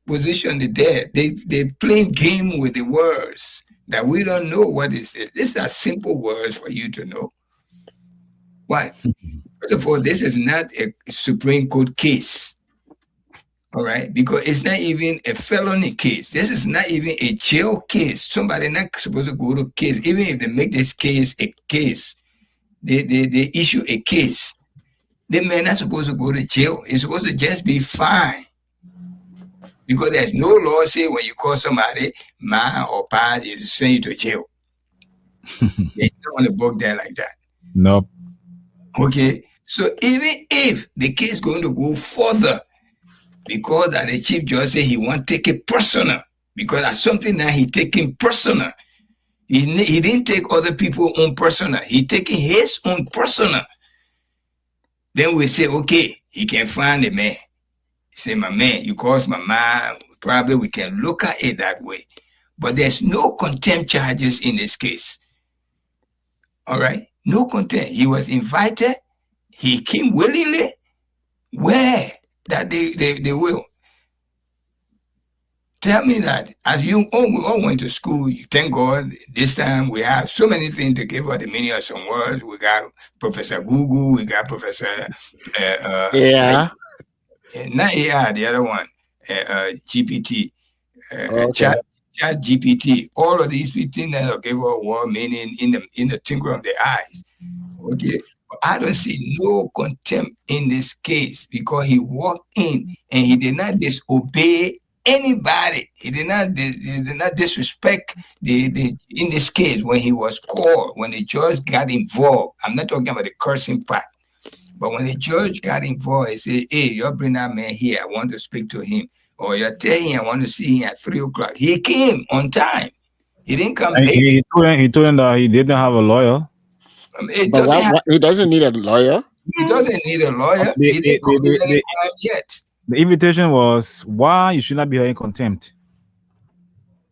A: position they're there. They playing game with the words that we don't know what is this. These are simple words for you to know. Why? First of all, this is not a Supreme Court case. All right, because it's not even a felony case. This is not even a jail case. Somebody not supposed to go to case. Even if they make this case a case, they issue a case. The man not supposed to go to jail. It's supposed to just be fine. Because there's no law say when you call somebody ma or pa, you send you to jail. It's not on the book there like that.
B: Nope.
A: Okay, so even if the case is going to go further, because that the chief judge said he won't take it personal, because that's something that he taking personal. He didn't take other people on personal. He taking his own personal. Then we say, okay, he can find the man. He say, my man, you caused my mind. Probably we can look at it that way. But there's no contempt charges in this case. All right? No contempt. He was invited. He came willingly. Where? That they will. Tell me that as we all went to school, thank God, this time we have so many things to give us the meaning of some words. We got Professor Google, we got Professor not AI, the other one, GPT, Chat GPT. All of these things that will give us word meaning in the twinkle of the eyes. Okay. I don't see no contempt in this case because he walked in and he did not disobey anybody. He did not disrespect in this case when he was called, when the judge got involved. I'm not talking about the cursing part, but when the judge got involved, he said, "Hey, you bring that man here. I want to speak to him." Or you're telling him, "I want to see him at 3:00. He came on time. He didn't come late.
B: He told him that he didn't have a lawyer.
C: He doesn't need a lawyer.
A: He doesn't need a lawyer. He didn't come yet.
B: The invitation was why you should not be here in contempt.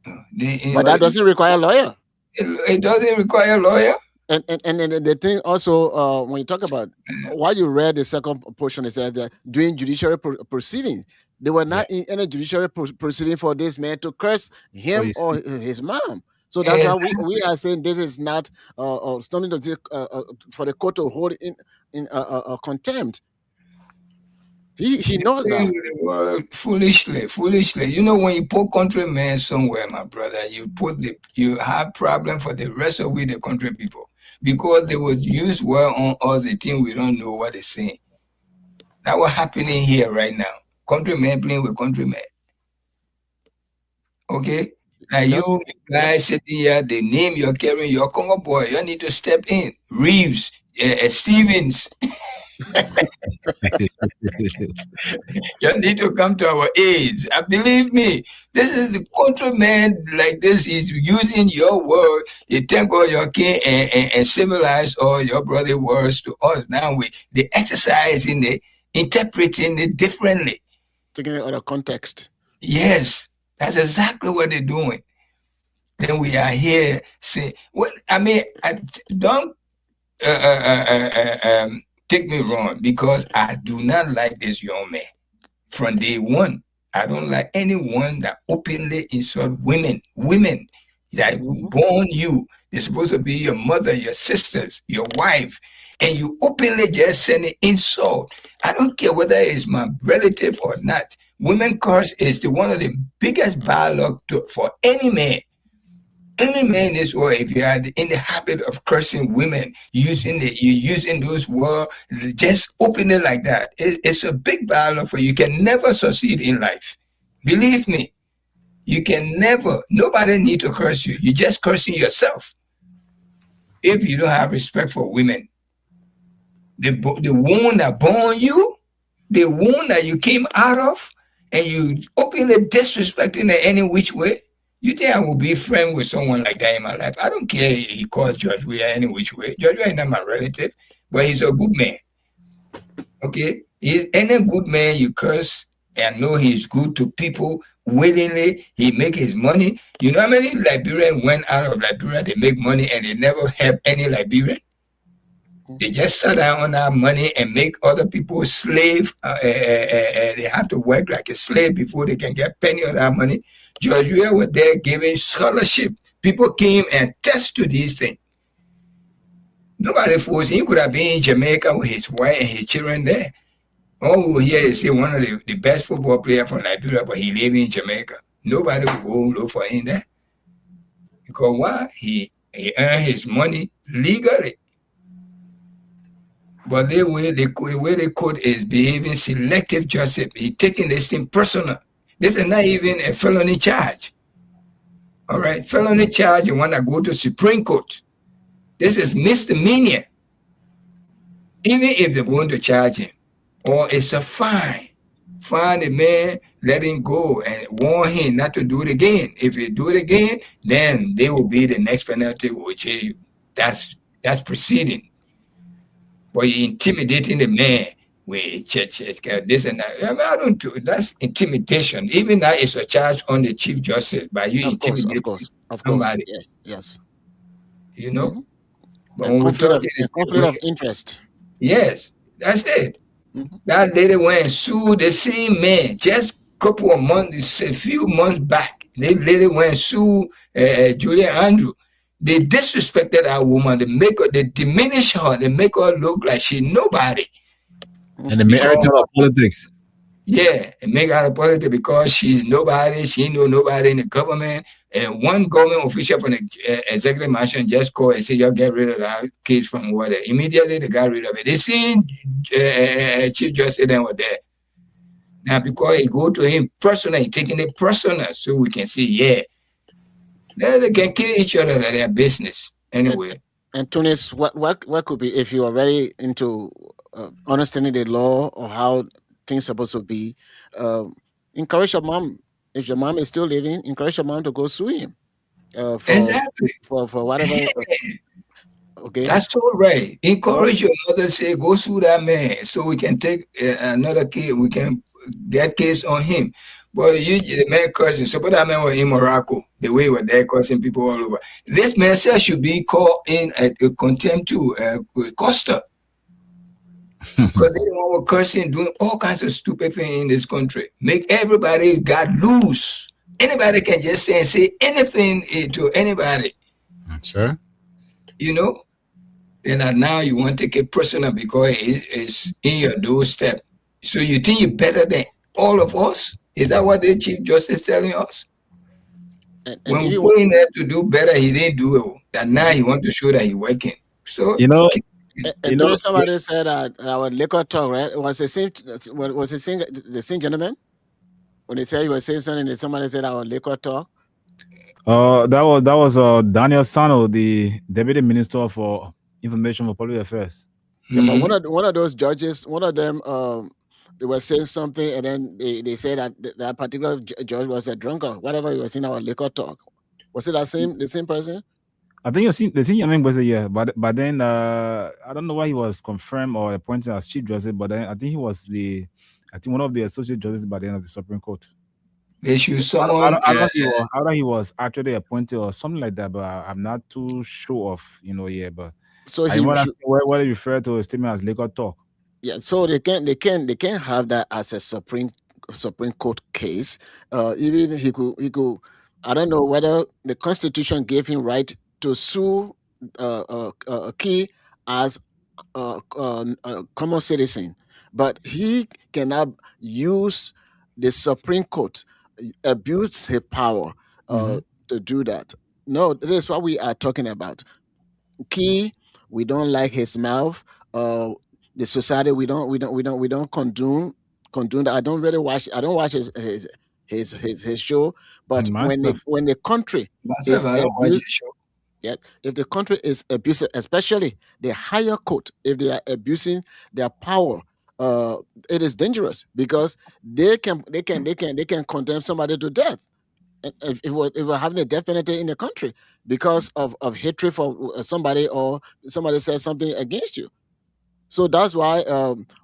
C: But that doesn't require a lawyer.
A: It doesn't require a lawyer.
C: And the thing also, when you talk about why you read the second portion, it said that during judiciary proceedings, they were not in any judiciary proceeding for this man to curse him or his mom. So that's why we are saying this is not something to for the court to hold in contempt. He knows that.
A: Foolishly. You know, when you put countrymen somewhere, my brother, you have problem for the rest of the country people. because they would use word on us, the thing we don't know what they're saying. That's what's happening here right now. Countrymen playing with countrymen. Okay? Now you guys sitting here, the name you're carrying, your Congo boy, you need to step in. Reeves, Stevens, you need to come to our aid. Believe me, this is the countryman like this is using your word. You take all your king and civilize all your brother words to us. Now they exercising it, interpreting it differently.
C: Taking it out of context.
A: Yes, that's exactly what they're doing. Then we are here saying, well, I mean, don't take me wrong, because I do not like this young man. From day one, I don't like anyone that openly insult women. Women that born you, they're supposed to be your mother, your sisters, your wife, and you openly just send an insult. I don't care whether it's my relative or not. Women curse is one of the biggest bad luck for any man. Any man in this world, if you are in the habit of cursing women, using those words, just open it like that, it's a big battle for you. You can never succeed in life. Believe me, you can never. Nobody need to curse you. You're just cursing yourself. If you don't have respect for women, the wound that born you, the wound that you came out of, and you openly disrespecting in any which way. You think I will be friend with someone like that in my life? I don't care if he calls George Weah any which way. George Weah is not my relative, but he's a good man. Okay? Any good man you curse and know he's good to people willingly, he make his money. You know how many Liberians went out of Liberia, they make money and they never help any Liberian? They just sat down on that money and make other people slave. They have to work like a slave before they can get penny of that money. George Weah was there giving scholarship. People came and test to these things. Nobody forced him. He could have been in Jamaica with his wife and his children there. All we hear is one of the best football players from Liberia, but he lives in Jamaica. Nobody will go look for him there. Because why? He earned his money legally. But the way they could is behaving selective justice. He taking this thing personal. This is not even a felony charge. All right, felony charge, you want to go to Supreme Court. This is misdemeanor. Even if they're going to charge him, or it's a fine. Fine the man, let him go and warn him not to do it again. If you do it again, then they will be the next penalty will jail you. That's proceeding. But you're intimidating the man with this and that. I mean, I don't do that's intimidation. Even that is a charge on the Chief Justice by you intimidating somebody.
C: Yes.
A: You know? But
C: when conflict of interest.
A: Yes, that's it. That lady went and sued the same man just a few months back. The lady went and sued Julia Andrew. They disrespected that woman. They diminish her. They make her look like she's nobody.
B: And they make her out of politics.
A: Yeah, and make her out of politics because she's nobody. She know nobody in the government. And one government official from the executive mansion just called and said, "You get rid of that case from water." Immediately they got rid of it. They seen Chief Justice then were there. Now because he go to him personally, taking it personal, so we can see, yeah. They can kill each other at their business anyway.
C: And Tunis, what could be, if you are really into understanding the law or how things are supposed to be, encourage your mom. If your mom is still living, encourage your mom to go sue him.
A: Exactly.
C: For whatever. Okay.
A: That's all right. Encourage your mother, say, go sue that man so we can take another case. We can get case on him. But the man cursing. Suppose that man was in Morocco, the way he was there cursing people all over. This man said should be called in a contempt to Costa. Because they were cursing, doing all kinds of stupid things in this country. Make everybody got loose. Anybody can just say anything to anybody.
B: Sure.
A: You know? And now you want to take it personal because it's in your doorstep. So you think you're better than all of us? Is that what the Chief Justice is telling us? When we put in there to do better, he didn't do it. And now he wants to show that he's working. So
B: You know,
C: And
B: you know,
C: somebody said our liquor talk, right? Was the same gentleman when they said he was saying something? And somebody said our liquor talk.
B: that was Daniel Sano, the Deputy Minister for Information for Public Affairs.
C: Yeah, but
A: mhm.
C: one of those judges, one of them, they were saying something, and then they said that that particular judge was a drunkard. Whatever he was in our liquor talk. Was it the same person?
B: I think you've seen the senior member was a year, but then I don't know why he was confirmed or appointed as chief justice, but then I think one of the associate judges by the end of the Supreme Court.
A: They should
B: I
A: summon.
B: don't know if I don't know he was actually appointed or something like that, but I'm not too sure of but
C: So
B: I
C: he
B: want to
C: should,
B: see what they refer to a statement as legal talk.
C: yeah. So they can have that as a Supreme Court case. Even he could. I don't know whether the Constitution gave him right to sue Key as a common citizen, but he cannot use the Supreme Court abuse his power to do that. No, this is what we are talking about. Key, we don't like his mouth. The society, we don't condone that. I don't really watch. I don't watch his show. But
B: And
C: when the country
A: Myself,
C: is
A: I don't watch
C: abused,
A: the show.
C: yeah, if the country is abusive, especially the higher court, if they are abusing their power, it is dangerous because they can condemn somebody to death. And if we're having a death penalty in the country because of hatred for somebody, or somebody says something against you. So that's why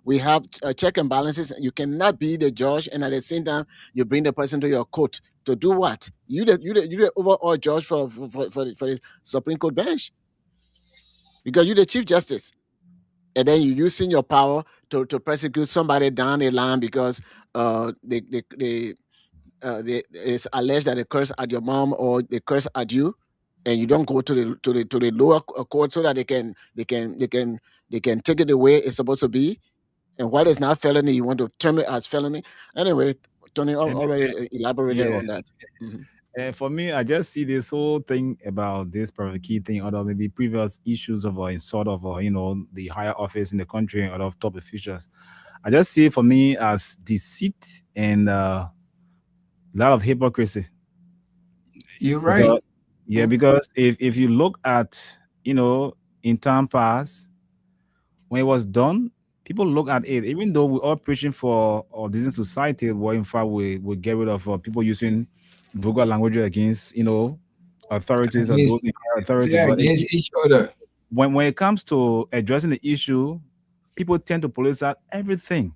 C: we have check and balances. You cannot be the judge and at the same time you bring the person to your court to do what? You the overall judge for the Supreme Court bench, because you're the Chief Justice, and then you're using your power to prosecute somebody down the line because it's alleged that they curse at your mom or they curse at you, and you don't go to the lower court so that they can take it the way it's supposed to be. And what is not felony, you want to term it as felony. Anyway, Tony already elaborated on that. Mhm.
B: And for me, I just see this whole thing about this private key thing, or maybe previous issues of sort of the higher office in the country and other top officials. I just see it for me as deceit and a lot of hypocrisy.
A: You're right.
B: Because if you look at in time past when it was done, people look at it. Even though we're all preaching for a decent society, where in fact we get rid of people using vulgar language against authorities or those in higher authority.
A: They're
B: But
A: against each other.
B: when it comes to addressing the issue, people tend to politicize everything.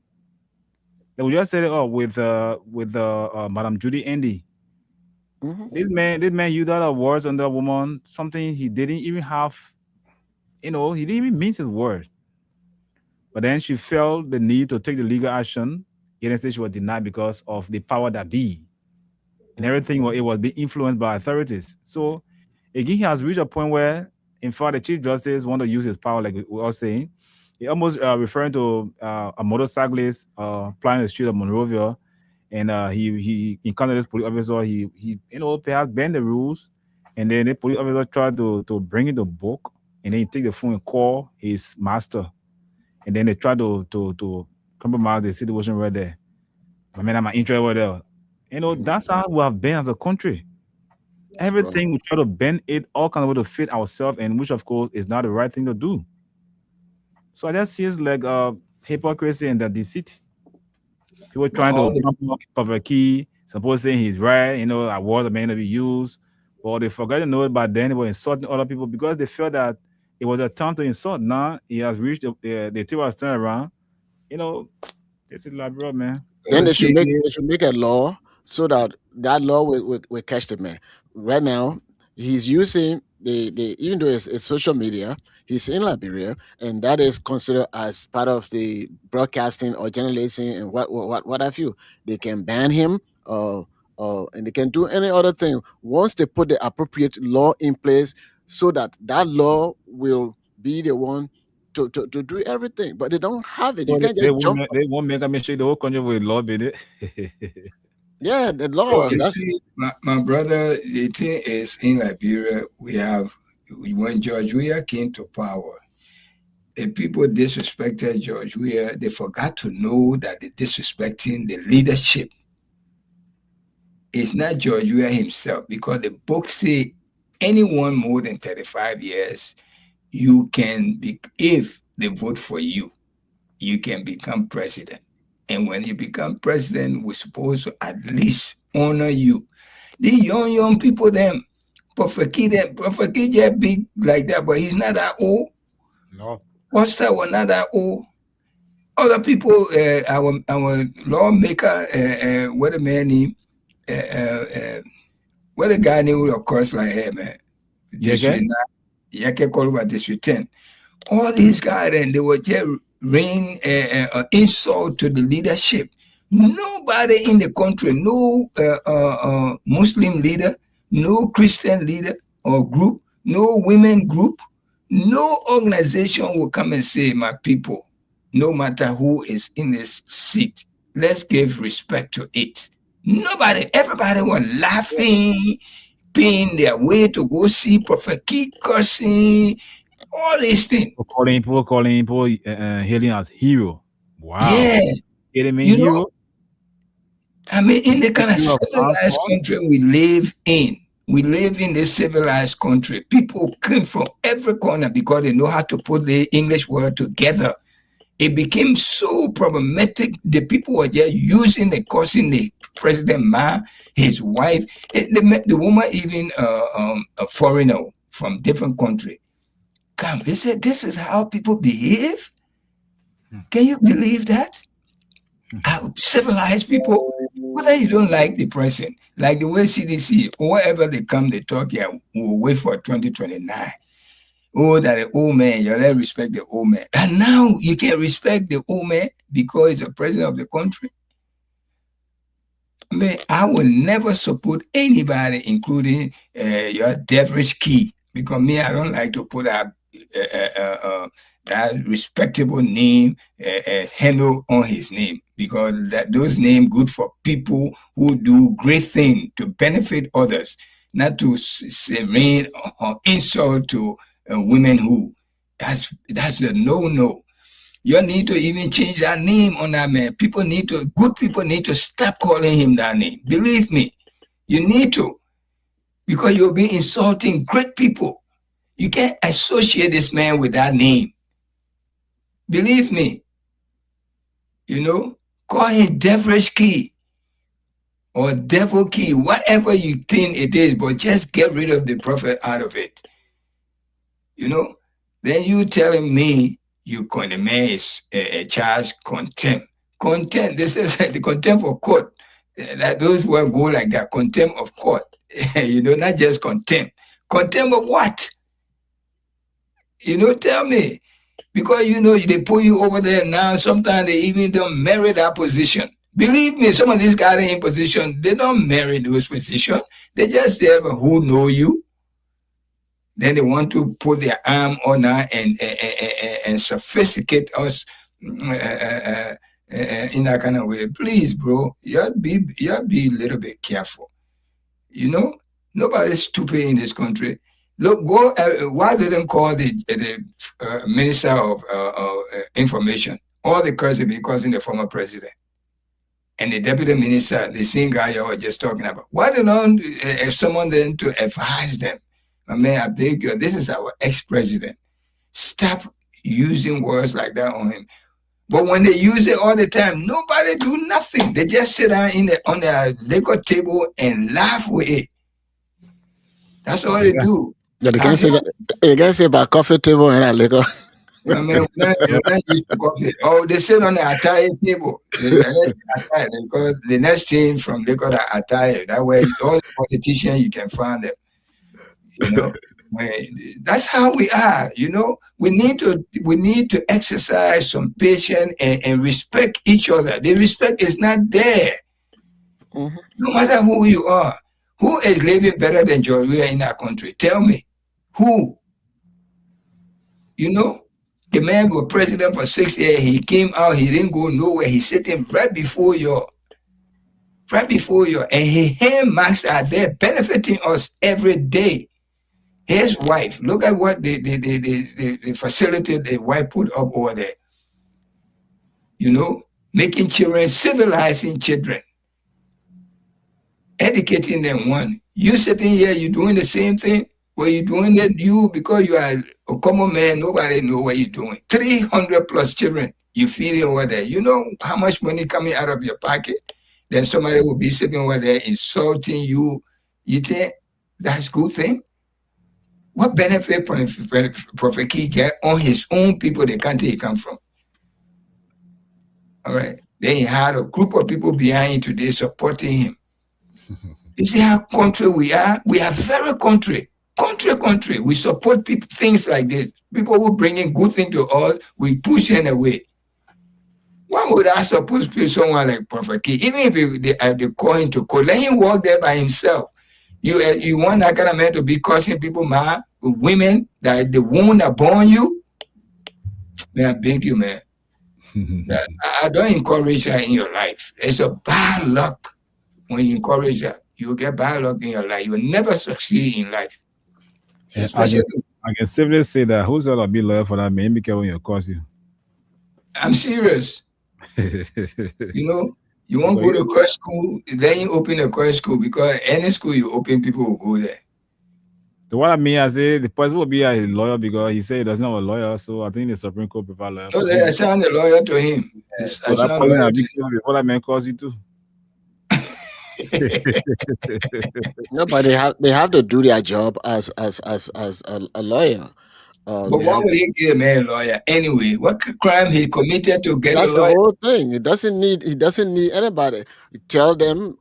B: They will just say, "Oh, with Madam Judy Andy, this man used other words on that woman, something he didn't even have. He didn't even mean his word. But then she felt the need to take the legal action. Instead, she was denied because of the power that be, and everything. It was being influenced by authorities. So again, he has reached a point where, in fact, the Chief Justice want to use his power, like we were saying. He almost referring to a motorcyclist flying the street of Monrovia, and he encountered this police officer. He perhaps bend the rules, and then the police officer tried to bring in the book, and then he take the phone and call his master, and then they try to compromise the situation right there. I mean, I'm interested over there. That's how we have been as a country. Everything we try to bend it all kind of way to fit ourselves, and which of course is not the right thing to do. So I just see it's like hypocrisy and the deceit. People trying to pump up Papa Key, supposing he's right, a word that may not be used, or they forgot to know it, but then they were insulting other people because they felt that it was a time to insult. Now he has reached the table has turned around. This is like, bro, man.
C: Then they should make a law so that law will catch the man. Right now, he's using the even though it's social media, he's in Liberia, and that is considered as part of the broadcasting or journalism and what have you. They can ban him, and they can do any other thing once they put the appropriate law in place, so that law will be the one to do everything. But they don't have it. You can't just jump.
B: They won't make a mistake. The whole country will love it.
C: Yeah, the law.
A: You see, my brother, the thing is, in Liberia, we have when George Weah came to power, the people disrespected George Weah. They forgot to know that they're disrespecting the leadership. It's not George Weah himself, because the book say anyone more than 35 years, you can be, if they vote for you, you can become president. And when you become president, we're supposed to at least honor you. The young people, them, Prophet Kid just big like that, but he's not that old.
C: No.
A: Costa was not that old. Other people, our lawmaker, what a man name, what a guy named, of course, like him, man. Yeke Koluba District 10. All these guys, and they were just rain insult to the leadership. Nobody in the country, no Muslim leader, no Christian leader or group, no women group, no organization will come and say, my people, no matter who is in this seat, let's give respect to it. Nobody, everybody was laughing, paying their way to go see Prophet Key cursing, all these things.
B: People calling hailing as hero. Wow.
A: Yeah.
B: You
A: hero?
B: Know,
A: I mean, in the kind of civilized country we live in, this civilized country. People came from every corner because they know how to put the English word together. It became so problematic. The people were just using the cursing the President Ma, his wife, the woman, even a foreigner from different country. Come, they said, this is how people behave? Can you believe that? How civilized people, whether you don't like the president, like the way CDC, or wherever they come, they talk, yeah, we'll wait for 2029. Oh, that the old man, you let respect the old man. And now you can respect the old man because he's the president of the country. I mean, I will never support anybody, including your devilish Key, because me, I don't like to put up that respectable name handle on his name, because those names good for people who do great things to benefit others, not to say rain or insult to women who. That's a no. You need to even change that name on that man. Good people need to stop calling him that name. Believe me, you need to, because you'll be insulting great people. You can't associate this man with that name. Believe me, call him devilish Key or devil Key, whatever you think it is, but just get rid of the prophet out of it. Then you telling me the man is charged contempt. Contempt, this is the contempt of court. That those words go like that, contempt of court. Not just contempt. Contempt of what? Tell me. Because they put you over there now, sometimes they even don't merit that position. Believe me, some of these guys in position, they don't merit those positions. They just say who know you. Then they want to put their arm on her and sophisticate us in that kind of way. Please, bro, you be a little bit careful. Nobody's stupid in this country. Look, why didn't call the Minister of Information? All the curses because in the former president. And the deputy minister, the same guy you were just talking about. Why don't someone then to advise them? I mean, I beg you, this is our ex-president. Stop using words like that on him. But when they use it all the time, nobody do nothing. They just sit down on their liquor table and laugh with it. That's all they do.
C: Yeah, they can say about coffee table and a liquor.
A: I mean, not used to coffee. Oh, they sit on the attire table. Because the next thing from liquor to attire. That way, all the politicians, you can find them. That's how we are. We need to exercise some patience and respect each other. The respect is not there. No matter who you are. Who is living better than George Weah in our country? Tell me. Who? The man was president for 6 years. He came out. He didn't go nowhere. He's sitting right before you. And his hand marks are there benefiting us every day. His wife, look at what the facility the wife put up over there. You know, making children, civilizing children, educating them. One, you sitting here, you doing the same thing. Well, you doing it, because you are a common man, nobody know what you're doing. 300 plus children you feeding over there. You know how much money coming out of your pocket? Then somebody will be sitting over there insulting you. You think that's a good thing? What benefit Prophet Key get on his own people, the country he come from? All right. Then he had a group of people behind him today supporting him. You see how country we are? We are very country. We support people, things like this. People who bring in good things to us, we push them away. Why would I suppose to be someone like Prophet Key? Even if they call him to court, let him walk there by himself. You want that kind of man to be causing people mad? Women, that the woman that born you? Man, I beg you, man. I don't encourage her in your life. It's a bad luck when you encourage her. You'll get bad luck in your life. You'll never succeed in life.
B: I can safely say that who's gonna be loyal for that man? Be careful when you cause you.
A: I'm serious. You know, you won't go to crash school, then you open a crash school, because any school you open, people will go there.
B: So what I mean, I say the person will be a lawyer because he said he doesn't have a lawyer, so I think the Supreme Court prefer lawyer.
A: No, they assign a lawyer to him.
B: So that person before that man calls you too.
C: No, but they have to do their job as a lawyer.
A: But why would he get a man a lawyer anyway? What crime he committed to get
C: That's
A: a lawyer?
C: the whole thing. He doesn't need anybody. You tell them,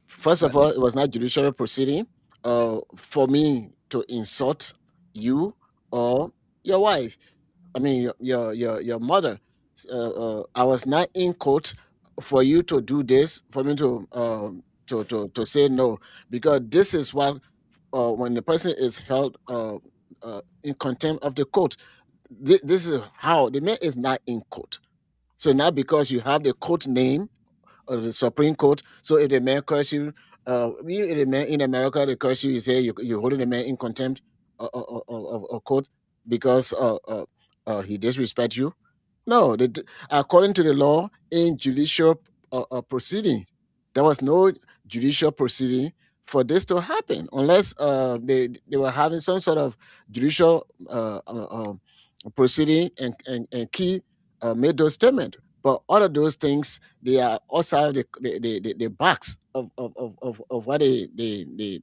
C: first of all, it was not judicial proceeding for me to insult you or your wife. I mean your mother. I was not in court for you to do this, for me to say no, because this is what when the person is held in contempt of the court. This is how the man is not in court. So now because you have the court name or the Supreme Court, so if the man curse you, if the man in America they curse you, you say you're holding the man in contempt of court because he disrespect you. No, according to the law in judicial proceeding, there was no judicial proceeding for this to happen unless they were having some sort of judicial proceeding and Key made those statements. But all of those things, they are outside the box of what the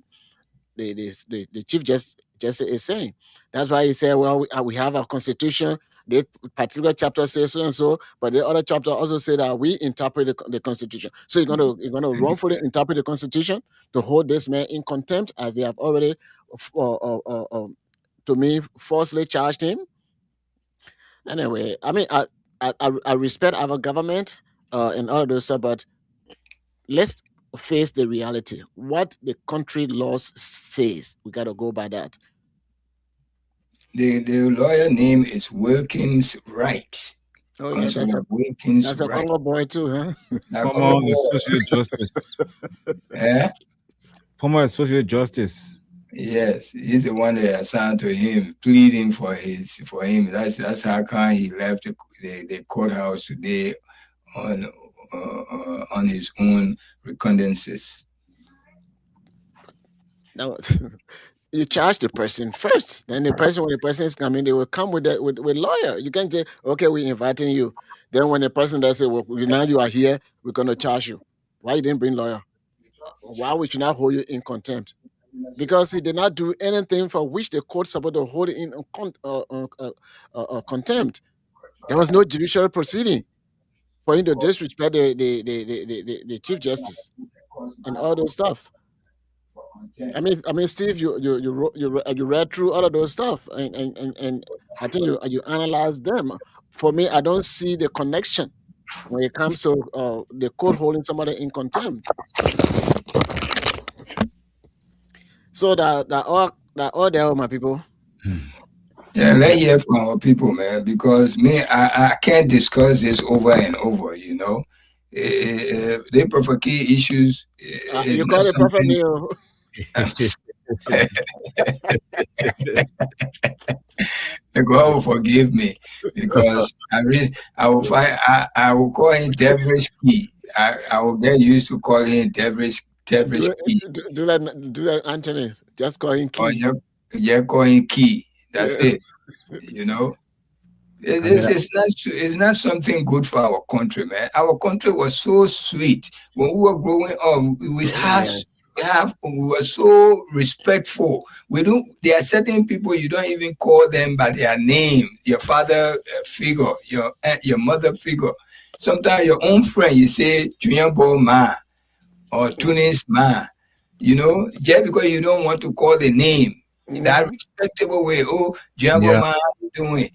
C: Chief Justice is saying. That's why he said, well, we have a constitution. This particular chapter says so and so, but the other chapter also say that we interpret the constitution. So you're gonna wrongfully interpret the constitution to hold this man in contempt, as they have already, to me, falsely charged him. Anyway, I mean, I respect our government and all of those stuff, but let's face the reality. What the country laws says, we gotta go by that.
A: The lawyer name is Wilkins Wright.
C: Oh yeah,
A: Wilkins
C: that's a
A: Wright.
C: Congo boy too, huh?
B: Former Associate Justice. Former Associate Justice.
A: Yes, he's the one that assigned to him, pleading for him. That's how come he left the courthouse today on his own reconnaissance.
C: Now, you charge the person first. Then when the person is coming, they will come with lawyer. You can't say, okay, we're inviting you. Then when the person does say, well, now you are here, we're gonna charge you. Why you didn't bring lawyer? Why we should not hold you in contempt? Because he did not do anything for which the court supposed to hold it in contempt. There was no judicial proceeding for him to disrespect the Chief Justice and all those stuff. I mean, Steve, you read through all of those stuff, and I think you analyze them. For me, I don't see the connection when it comes to the court holding somebody in contempt. So that all there, my people.
A: Yeah, let's hear from our people, man, because I can't discuss this over and over, you know. The Prophet Key issues.
C: You call it Prophet Neo.
A: God will forgive me because I will find I will call him Devilish Key. I will get used to calling him Devilish
C: Do,
A: Key.
C: do that, Anthony. Just call him
A: Or
C: Key.
A: you call him Key. That's
C: Yeah.
A: it. You know.
B: I mean,
A: It's not something good for our country, man. Our country was so sweet when we were growing up. We were so respectful. There are certain people you don't even call them by their name, your father figure, your mother figure. Sometimes your own friend, you say Junior Bo Ma or Tunis Ma. You know, just because you don't want to call the name. That respectable way. Oh, Jumbo
B: Yeah.
A: man, how you doing?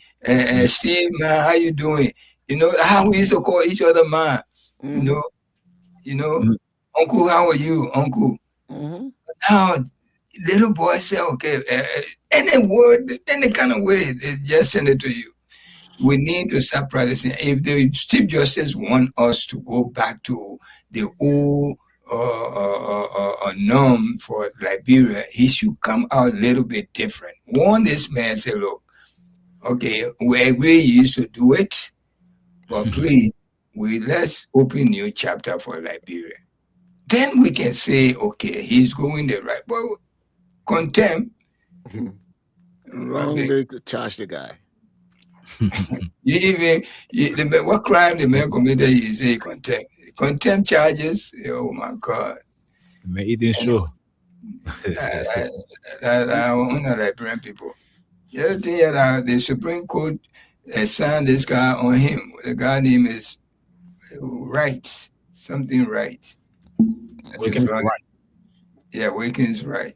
A: Steve man, how you doing? You know how we used to call each other man. You know,
B: Mm.
A: Uncle, how are you, Uncle? Now, little boy say, okay, any word, any kind of way, they just send it to you. We need to start practicing. If the Chief Justice want us to go back to the old norm for Liberia, he should come out a little bit different. Warn this man, say, look, okay, we agree you used to do it, but please, let's open new chapter for Liberia. Then we can say, okay, he's going the right, but contempt.
C: Wrong way to charge the guy.
A: What crime the man committed? You say contempt charges. Oh my God!
B: Man, eating show.
A: I want to Liberian people. The other thing that the Supreme Court assigned this guy on him. The guy name is Wright, something Wright.
B: Wilkins Wright.
A: Yeah, Wilkins Wright,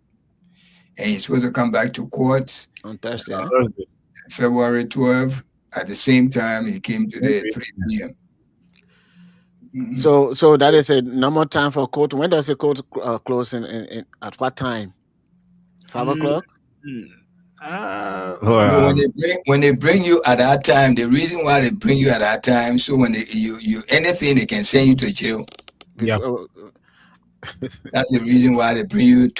A: and he's supposed to come back to court
C: on Thursday.
A: February 12th. At the same time, he came today at 3 p.m.
C: So that is a normal time for court. When does the court close? In at what time? 5 o'clock.
A: No, when they bring you at that time, the reason why they bring you at that time, so when you anything, they can send you to jail.
B: Yeah.
A: That's the reason why they bring you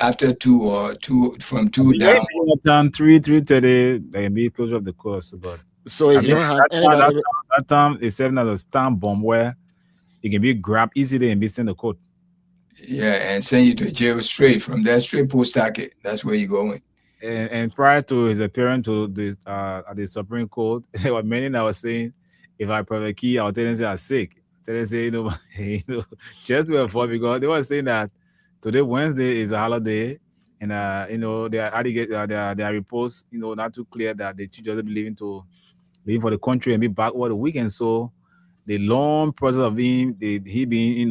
A: after 2 or 2 from 2 down.
B: Time 3:30, they can be closure of the course. But
C: so if you don't have anybody,
B: that time is serving as a stamp bomb where it can be grabbed easily and be sent to court.
A: Yeah, and send you to jail straight from that straight post target. That's where you're going.
B: And prior to his appearance to the at the Supreme Court, there were many that were saying, if I private key, I'll tell them say I'm sick. Tell them say, just before, because they were saying that today Wednesday is a holiday, and their reports, not too clear that the chief just be leaving for the country and be back over the weekend. So the long process of he being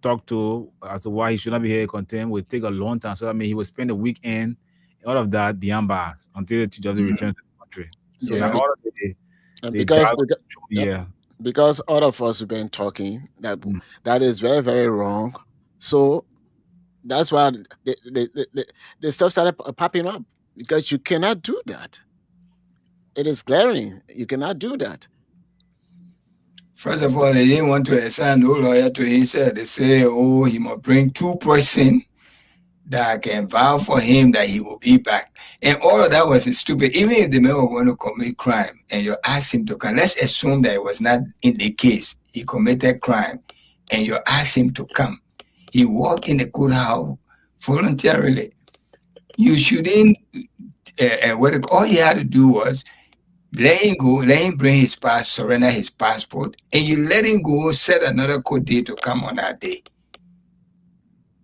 B: talked to as to why he should not be here content will take a long time. So he will spend the weekend, all of that behind bars until the chief justice returns to the country. So
A: Yeah.
B: all of
C: because all of us have been talking that is very, very wrong. So that's why the stuff started popping up, because you cannot do that. It is glaring. You cannot do that.
A: First of all, they didn't want to assign no lawyer to him. They say, oh, he must bring 2 persons that can vow for him that he will be back. And all of that was stupid. Even if the man was going to commit crime and you ask him to come, let's assume that it was not in the case. He committed crime and you ask him to come. He walked in the courthouse voluntarily. You shouldn't, all he had to do was let him go, let him bring his surrender his passport, and you let him go, set another court date to come on that day.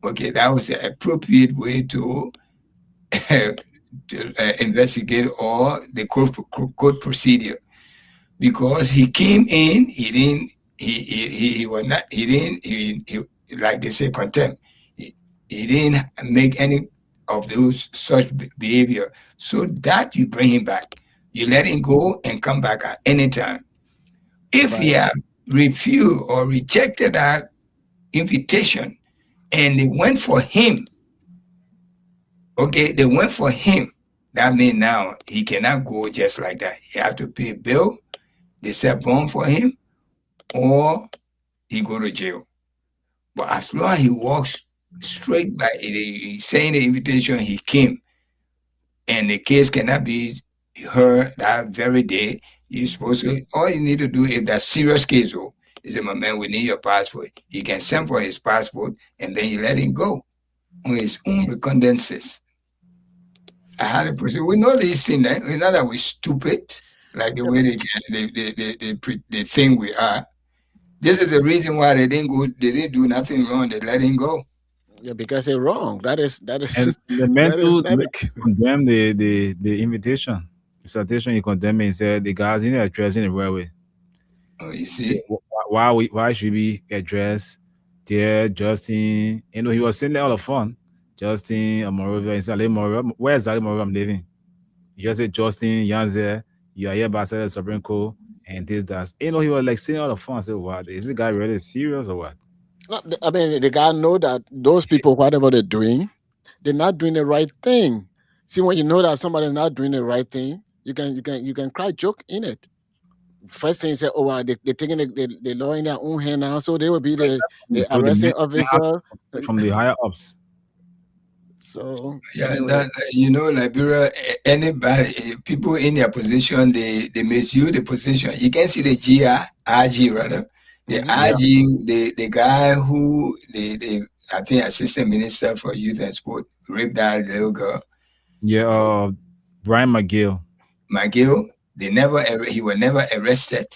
A: Okay, that was the appropriate way to investigate or the court procedure, because he came in, he like they say contempt. He didn't make any of those such behavior, so that you bring him back. You let him go and come back at any time. If he have refused or rejected that invitation and they went for him, that means now he cannot go just like that. He have to pay bill, they set bond for him, or he go to jail. But as long as he walks straight by saying the invitation, he came. And the case cannot be heard that very day. You're supposed to, all you need to do, if that's serious case, is say, my man, we need your passport. He can send for his passport and then you let him go on his own recondenses. I had a person. We know these things. It's not that we're stupid, like the way they think we are. This is the reason why they didn't go. They didn't do nothing wrong. They let him go.
C: Yeah, because they're wrong. That is
B: And the man too condemn the invitation. The citation he condemned and said the guys in the address in the railway.
A: Oh, you see?
B: Why should we address dear Justin? You know, he was saying that all of fun. Justin Morovia, he said, where exactly Morovia I'm living? You just said Justin Yanze, you are here by the Supreme Court and this, that. You know, he was like saying all the fun. I said, what? Is this guy really serious or what?
C: I mean, the guy know that those people, whatever they're doing, they're not doing the right thing. See, when you know that somebody's not doing the right thing, you can cry joke in it. First thing you say, oh, wow, they're taking the law in their own hand now, so they will be the arresting officer
B: from the higher ups.
C: So
A: yeah, that, you know, Liberia, anybody, people in their position, they misuse the position. You can see the RG rather. The RG, the guy who I think assistant minister for youth and sport raped that little girl.
B: Yeah, Brian McGill.
A: He was never arrested,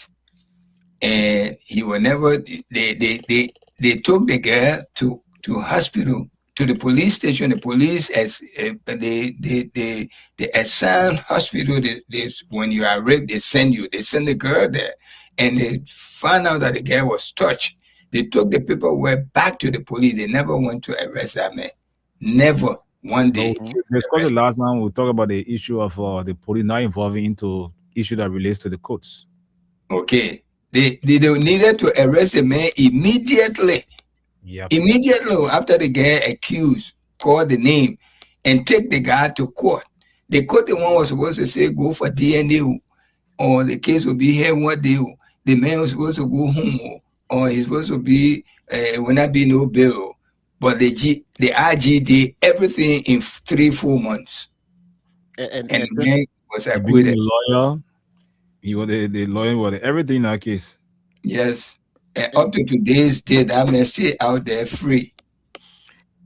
A: and he was never. They took the girl to hospital, to the police station. The police they assign hospital. When you are raped, they send the girl there, and they found out that the girl was touched. They took the paperwork back to the police. They never went to arrest that man. Never. One day.
B: The last time we talk about the issue of the police not involving into issue that relates to the courts.
A: Okay. They needed to arrest the man immediately.
B: Yep.
A: Immediately after the guy accused, called the name, and take the guy to court. The court, the one was supposed to say go for DNA, or the case will be here one day. The man was supposed to go home, or he's supposed to be will not be no bail. But the RG did everything in 3-4 months, and the man was acquitted.
B: The lawyer, he was the lawyer was everything in that case.
A: Yes, and up to today's day, that man still out there free.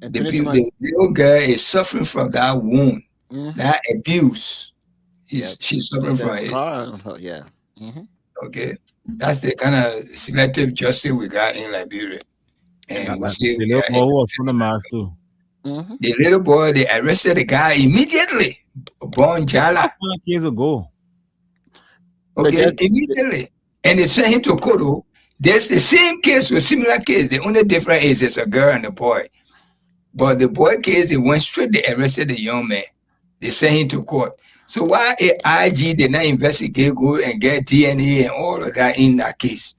A: The little girl is suffering from that wound, that abuse. She's suffering from it.
C: Yeah.
A: Okay, that's the kind of selective justice we got in Liberia. And
B: the little boy was from the mask too.
A: The little boy, they arrested the guy immediately. Born Jala.
B: Years ago.
A: Okay, immediately. And they sent him to Kodo. There's the same case or similar case. The only difference is it's a girl and a boy. But the boy case, they went straight, they arrested the young man. They sent him to court. So why IG did not investigate, go and get DNA and all of that in that case?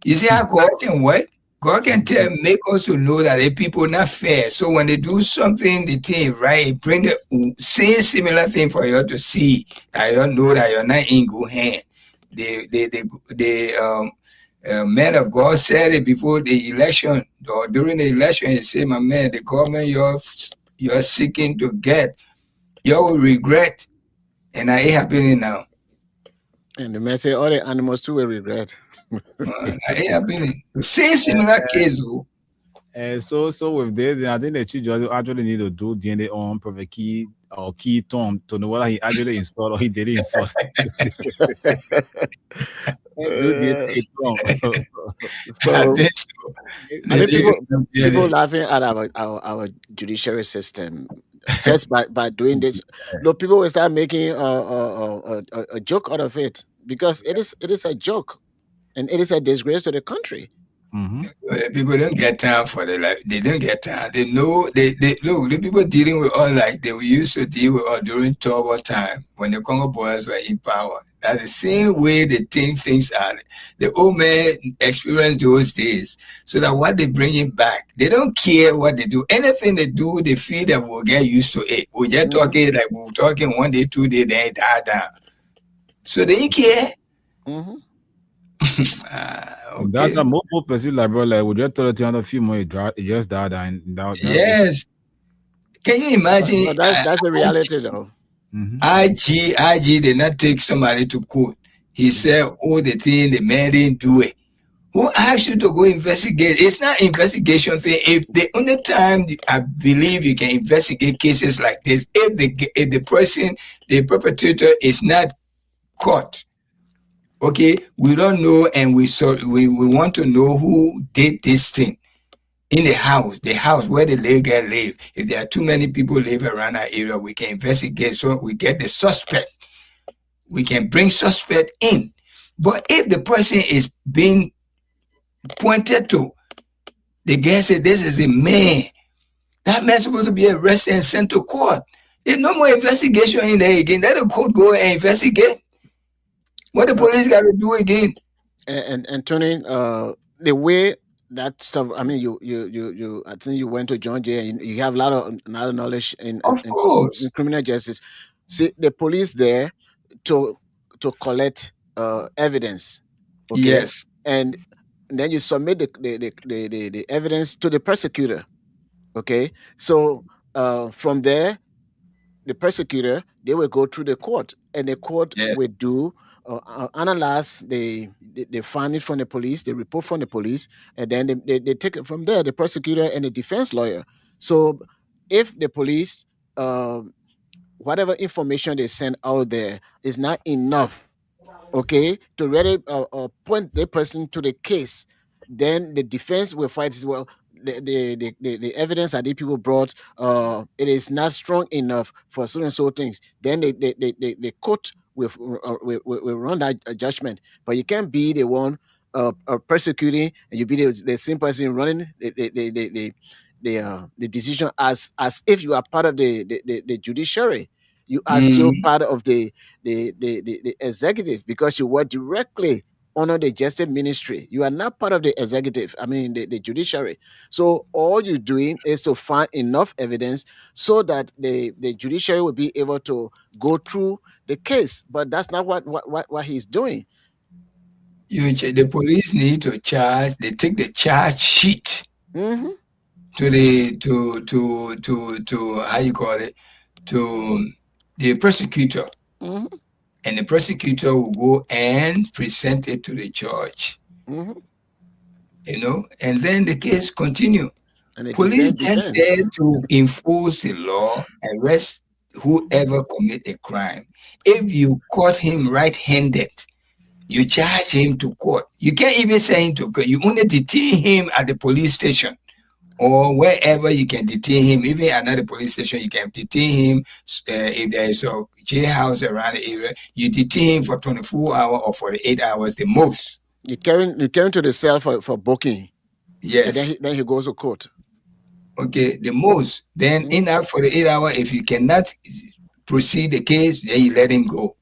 A: You see how God can work? God can make us to know that the people not fair. So when they do something, the thing right, bring the same similar thing for you to see that you know that you're not in good hand. The man of God said it before the election or during the election. He said, "My man, the government you're seeking to get, you will regret," and it happening now.
C: And the man said, "All the animals too will regret."
A: Same similar case.
B: And so with this, I think the chief judge actually need to do DNA on Prophet Key or Key Tom to know whether he actually installed or he didn't install.
C: People laughing at our judiciary system just by doing this. Look, people will start making a joke out of it because it is a joke. And it is a disgrace to the country.
A: People don't get time for the life. They don't get time. They know they look. The people dealing with all like they used to deal with all during Turbo time when the Congo boys were in power. That's the same way they think things are. The old man experienced those days, so that what they bring it back, they don't care what they do. Anything they do, they feel that we'll get used to it. We're just talking like we're talking 1 day, 2 days, then die down. So they didn't care.
B: That's
A: Okay.
B: a mobile person like bro. Like, would you tell the other few more? You just died, and that's
A: Yes. Can you imagine?
C: But that's the reality, though.
A: IG did not take somebody to court. He said, "Oh, the thing the man didn't do it." Who asked you to go investigate? It's not investigation thing. If the only time I believe you can investigate cases like this, if the person, the perpetrator, is not caught, okay, we don't know, and we want to know who did this thing in the house where the guy live. If there are too many people live around that area, we can investigate, so we get the suspect. We can bring suspect in. But if the person is being pointed to, the guy said, "This is a man. That man's supposed to be arrested and sent to court." There's no more investigation in there again. Let the court go and investigate. What the police got to do again?
C: And Tony, the way that stuff. I mean, you. I think you went to John Jay, and you have a lot of knowledge in criminal justice. See, the police there to collect evidence. Okay?
A: Yes.
C: And then you submit the evidence to the prosecutor. Okay, so from there, the prosecutor, they will go through the court, and the court will do analyze the finding from the police, the report from the police, and then they take it from there, the prosecutor and the defense lawyer. So if the police, whatever information they send out there is not enough, okay, to really point the person to the case, then the defense will fight as well. The evidence that these people brought, it is not strong enough for so and so things. Then the court will run that judgment. But you can't be the one persecuting, and you be the same person running the decision as if you are part of the judiciary. You are still part of the executive, because you work directly under the justice ministry. You are not part of the executive, I mean the judiciary. So all you're doing is to find enough evidence so that the judiciary will be able to go through the case. But that's not what he's doing.
A: The police need to charge. They take the charge sheet
C: Mm-hmm.
A: to the how you call it, to the prosecutor,
C: Mm-hmm.
A: and the prosecutor will go and present it to the judge.
C: Mm-hmm.
A: You know, and then the case continue.
C: And the
A: Police
C: defense
A: just there to enforce the law, arrest whoever commit a crime. If you caught him red-handed, you charge him to court. You can't even send him to court. You only detain him at the police station or wherever you can detain him. Even at another police station, you can detain him. If there is a jailhouse around the area, you detain him for 24 hours or 48 hours the most.
C: You carry to the cell for booking.
A: Yes.
C: And then he goes to court.
A: Okay, the most. Then in that 48 hours, if you cannot proceed the case, then you let him go.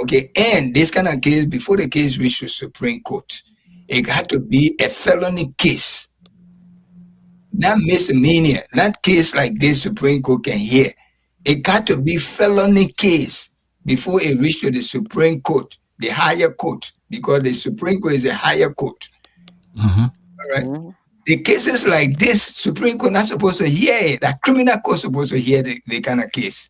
A: Okay, and this kind of case, before the case reaches the Supreme Court, it had to be a felony case. Not misdemeanor, not case like this Supreme Court can hear. It got to be felony case before it reaches to the Supreme Court, the higher court, because the Supreme Court is a higher court.
B: Mm-hmm.
A: All right. Mm-hmm. The cases like this, Supreme Court not supposed to hear it. That criminal court supposed to hear the kind of case.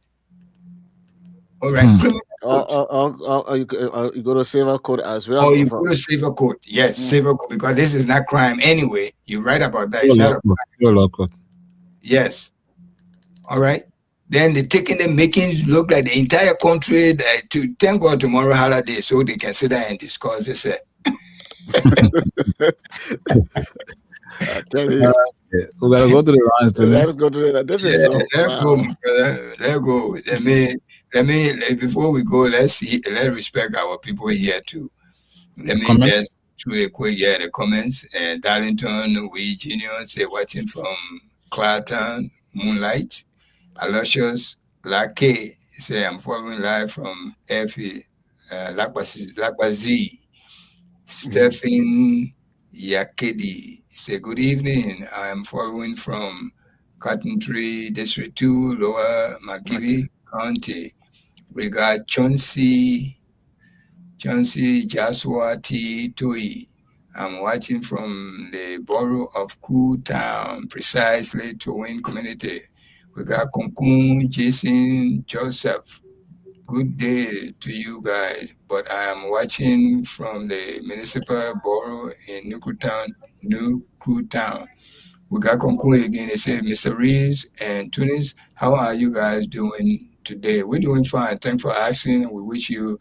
A: All right. Criminal
C: or you go to civil court as well.
A: Or you go to civil court. Yes, civil court, because this is not crime anyway. You're right about that. It's not a crime. Yes. All right. Then they're taking the makings look like the entire country to thank God tomorrow holiday so they can sit there and discuss this.
C: I tell you,
B: we gotta go to the lines.
C: Let's go to that. This is so.
A: Let's go. Let me. Before we go, let's respect our people here too. Let me just do a quick the comments. Darlington, we Junior say watching from Clarton, Moonlight. Aloysius Lake say I'm following live from Effie, Lakwazi. Stephen Yakedi say good evening. I am following from Cotton Tree District 2, Lower Magiri County. We got Chauncey Chauncey Joshua T. Toy. I'm watching from the borough of Cool Town, precisely Towin community. We got Kunkun, Jason, Joseph. Good day to you guys. But I am watching from the municipal borough in New Town. We got Kunkun again. They say, Mr. Reeves and Tunis, how are you guys doing today? We're doing fine. Thanks for asking. We wish you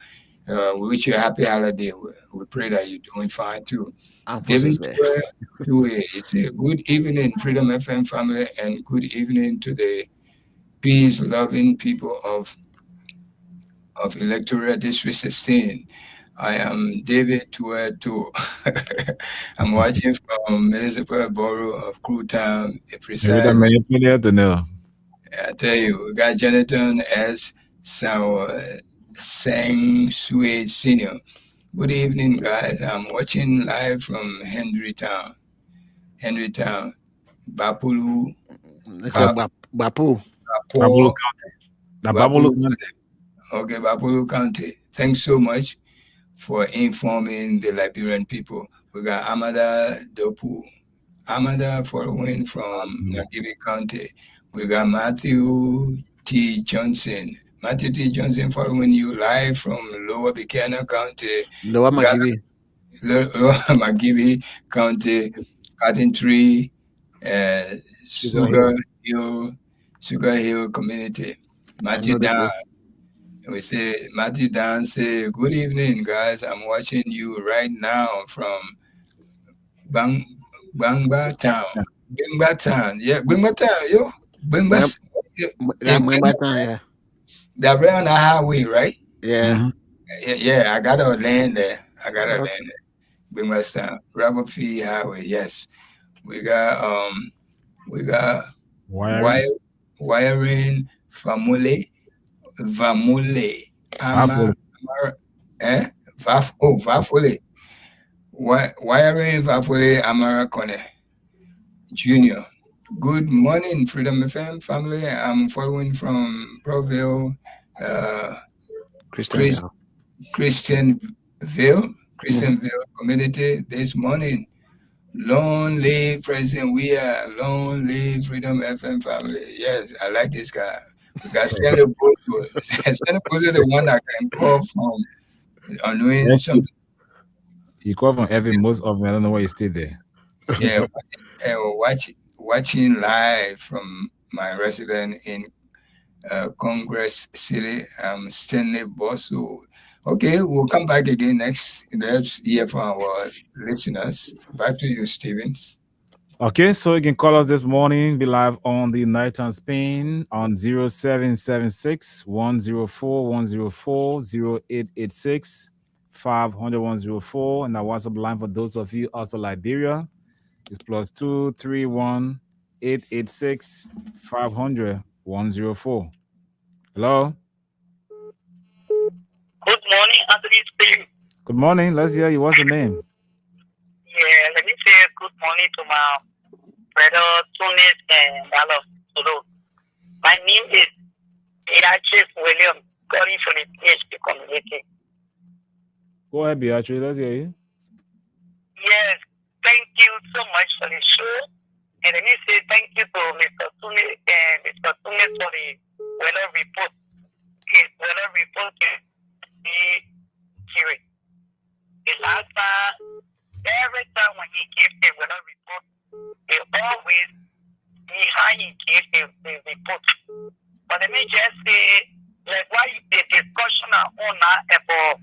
A: a happy holiday. We pray that you're doing fine too. David Square, it's a good evening, Freedom FM family, and good evening to the peace-loving people of Electoral District 16. I am David Tuerto. I'm watching from Municipal Borough of Crewtown, I tell you, we got Jonathan S. Sang Sui Senior. Good evening, guys. I'm watching live from Henrytown, Bapulu.
C: Bapu.
A: Okay, Bapulu County. Thanks so much for informing the Liberian people. We got Amada Dopu. Amada following from Nagibi County. We got Matthew T. Johnson. Matthew T. Johnson following you live from Lower Buchanan County.
C: Lower Magibi.
A: Lower Magibi County, Cotton Tree, Sugar Hill Community. Matthew Dan. We say, Matthew Dan say, good evening, guys. I'm watching you right now from Bangba Town. Yeah, Bangba Town, yo. Bangba
C: Town, yeah.
A: That right on the highway, right?
C: Yeah.
A: Yeah, I got a land there. Bangba Town. Robert P. Highway, yes. We got wiring Vamule. Vafule. Wiring Vafule Amara Kone Jr. Good morning, Freedom FM family. I'm following from Proville, Christianville community this morning. Long live President We Are. Long live Freedom FM family. Yes, I like this guy. We got Stanley Bozo. Stanley Bozo, the one that can call from doing something.
B: You call from every most of me. I don't know why you stay there.
A: Yeah, watching live from my residence in Congress City. Stanley Bozo. Okay, we'll come back again next year for our listeners. Back to you, Stevens.
B: Okay, so you can call us this morning, be live on the Night on Spain on 0776 104 104 0886 500 104, and our WhatsApp line for those of you also Liberia is +2 31 886 500 104. Hello.
E: Good morning, Anthony speaking.
B: Good morning. Let's hear you. What's your name?
E: Yeah, let me say good morning to my brother Tunis and Dallas Solo. My name is Beatrice William, calling from the PHP community.
B: Go ahead, Beatrice. Let's hear you.
E: Yes, thank you so much for the show. And let me say thank you to Mr. Tunis and Mr. Tunis for the weather report. His weather report is hearing. The last time, every time when he gives the weather report, they always see how he gives the report. But let me just say, like why the discussion on about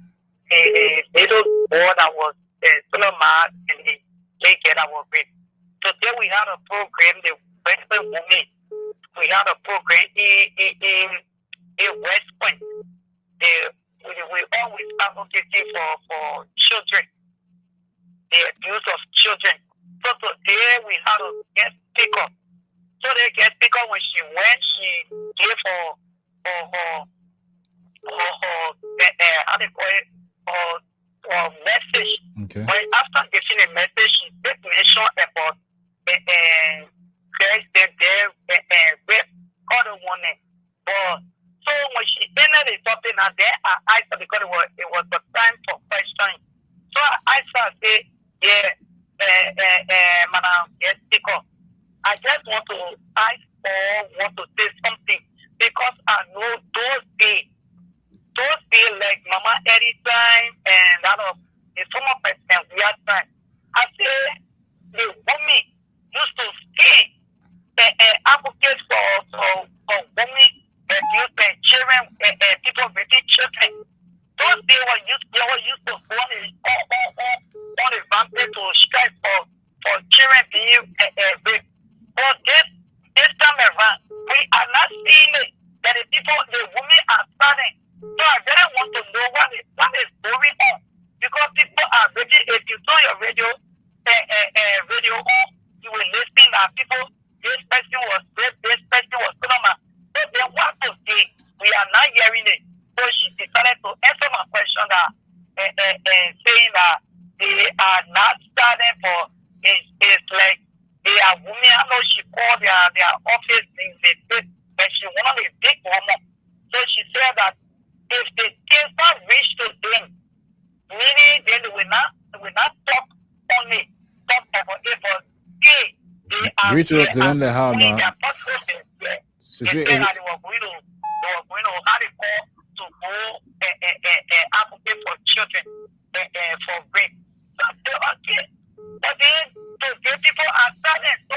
E: a little boy that was Solomon and the late that was with. Today we had a program, the Western Women. We had a program in West Point. We always advocate for children, the abuse of children. So today we had a guest speaker. So the guest speaker, when she gave her message.
B: Okay.
E: But after giving a message, she did mention about rape other women. But so when she ended the topic, now there I asked her because it was the time for I say, madam, yes, speak up. I just want to ask or want to say something because I know those days like Mama anytime and that of the former president we had time. I say the woman used to stay advocate for women and youth and children and people with children. Those days they were used to go on the rampage to strike for children being raped. But this time around, we are not seeing it that the women are starting. So I really want to know what is going on because people are ready. If you saw your radio on, you will listen that people. This person was raped. This person was trauma. But then what to say? We are not hearing it. So she decided to answer my question that saying that they are not starting for. It's like they are women. I know she called their office things and she wanted a big woman. So she said that if the things not reach to them, meaning then they will not talk only talk about it, but they are
B: Reach out to them the how now.
E: they said that they were going to how they call to go advocate for children for rape. So I said, okay. But then the people are silent. So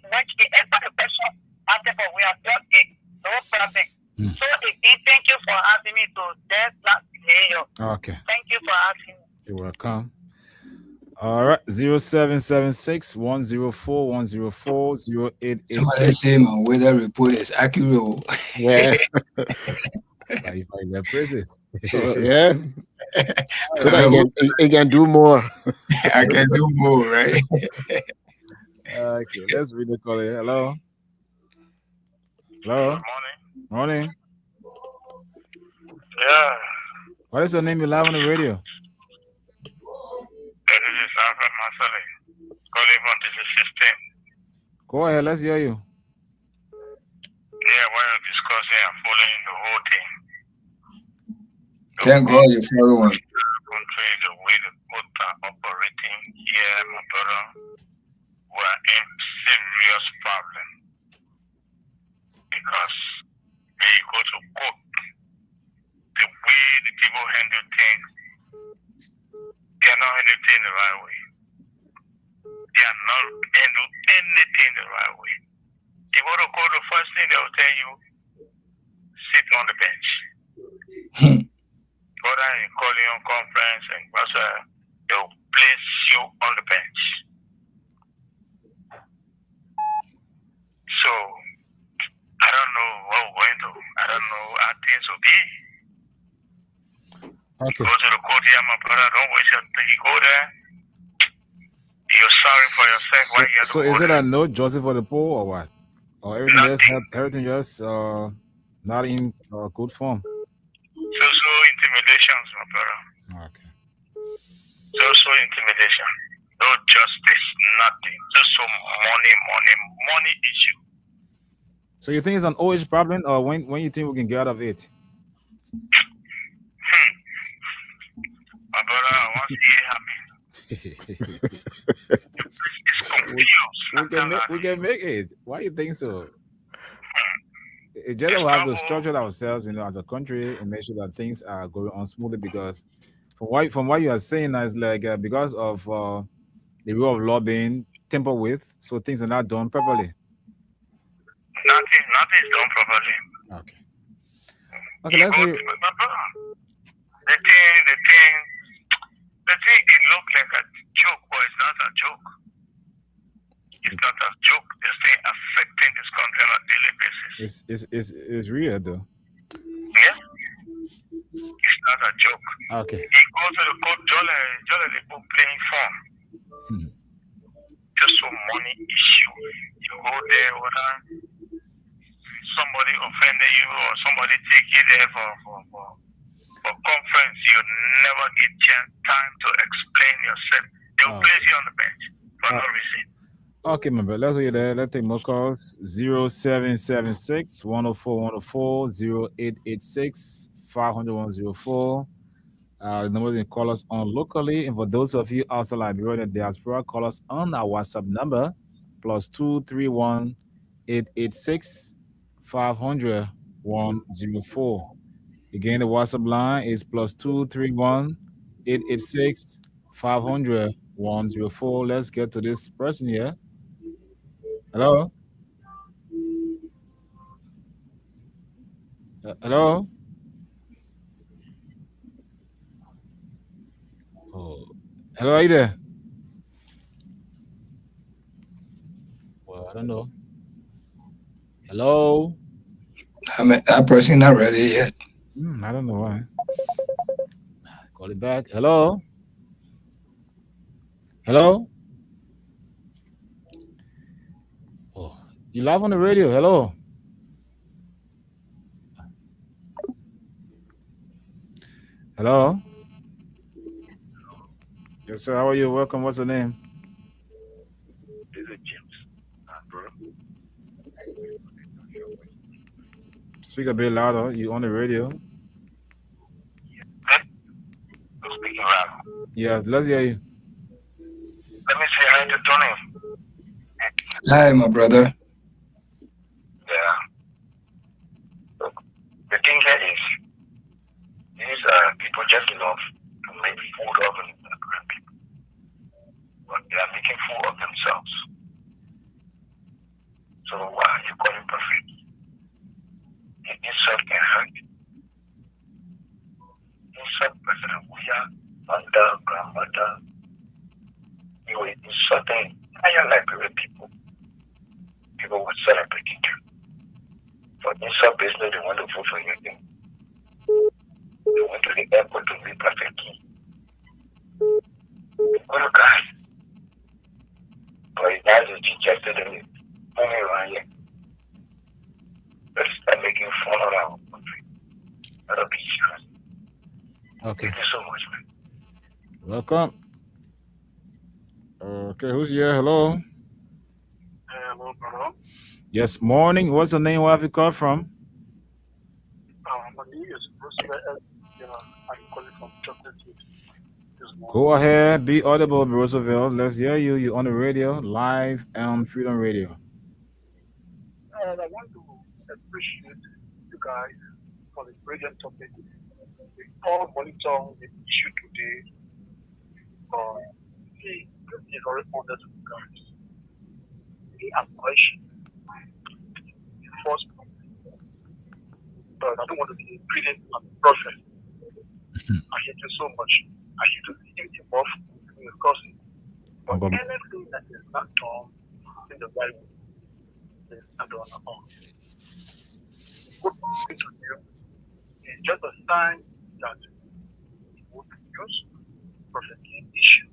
E: when she answered the question, I said, but we are just no problem. So again, thank you for having me to that last video.
B: Okay.
E: Thank you for asking me.
B: You're welcome. All right, 0776 104 104
A: Somebody
B: 0886.
A: say my weather report is accurate.
C: Yeah.
B: If I get praises.
C: Yeah. So that you can do more.
A: I can do more, right?
B: Okay, let's read the call here. Hello. Hello.
E: Good morning.
B: Morning.
E: Yeah.
B: What is your name? You live on the radio.
E: This is Alfred Masale, calling from the system.
B: Go ahead. Let's hear you.
E: Yeah, while you're discussing and following the whole thing.
A: Thank God you follow one.
E: Country, the way the court are operating here, my brother, we're in serious problem. Because when you go to court, the way the people handle things, they are not handling the right way. They are not handling anything the right way. You go to court, the first thing they will tell you, sit on the bench. Whether you call you on conference and they will place you on the bench. So, I don't know what we're going to. I don't know how things will be.
B: Okay.
E: Go to the court here, my brother. Don't waste your time. You go there. You're sorry for yourself. Why you have
B: So
E: to go
B: is it
E: there?
B: a no justice for the poor or what? Or everything just not in good form?
E: So intimidations, my brother.
B: Okay.
E: So intimidation. No justice, nothing. Just so money issue.
B: So you think it's an old age problem, or when you think we can get out of it?
E: My brother, I want to hear happy. It's confused.
B: we can make it. Why you think so? It just we have to structure ourselves, as a country and make sure that things are going on smoothly. Because from what you are saying, is like because of the rule of law being tampered with, so things are not done properly.
E: Nothing is done properly.
B: Okay, let's hear.
E: My brother, the thing, it looks like a joke, but it's not a joke. It's not a joke. This thing affecting this country on a daily basis.
B: It's real though.
E: Yeah, it's not a joke.
B: Okay.
E: He goes to the court, Jolly people playing form. Just for money issue. You go there, whether somebody offended you or somebody take you there for conference, you never get time to explain yourself. They'll place you on the bench for no reason.
B: Okay, my brother. Let's hear that. Let's take more calls. 0776 104 104 0886 500 104 The number you can call us on locally, and for those of you outside Liberia and diaspora, call us on our WhatsApp number +231 886 500 104. Again, the WhatsApp line is +231 886 500 104. Let's get to this person here. Hello? Hello? Oh, hello, are you there? Well, I don't know. Hello?
A: That person not ready yet.
B: I don't know why. Call it back. Hello? Hello? Oh, you live on the radio. Hello? Hello? Yes, sir. How are you? Welcome. What's your name?
F: This is James, bro.
B: Speak a bit louder. You on the radio?
F: I'm speaking loud.
B: Yeah, let's hear you.
F: Let me say hi to Tony.
A: Hi, my brother.
F: Yeah. Look, the thing here is, these people just love to make fool of Nigerian people. But they are making fool of themselves. So you call him perfect. Insult can hurt. Insult President Buya, mother, grandmother. You will insulting higher Liberian people. People would celebrate it. For insult business, they want to vote for anything. They went to the airport to meet perfectly. What a guy. But now they rejected him. Only around here. Let's start making fun of our country. That'll be serious.
B: Okay.
F: Thank you so much, man.
B: Welcome. Okay, who's here? Hello?
F: Hello, brother.
B: Yes, morning. What's your name? Where have you called from?
F: My name is Bruce. I'm calling from Chocolate City this morning.
B: Go ahead. Be audible, Roosevelt. Let's hear you. You're on the radio, live on Freedom Radio.
F: I want to appreciate you guys for the brilliant topic. We all monitor the issue today. See, this is very honest with you guys. The aspiration, first, but I don't want to be brilliant and perfect. I hate you so much. I hate to see you involved in discussing. But anything that is not done in the right way is not done at all. Good thing to you is just a sign that you would use perfect issue.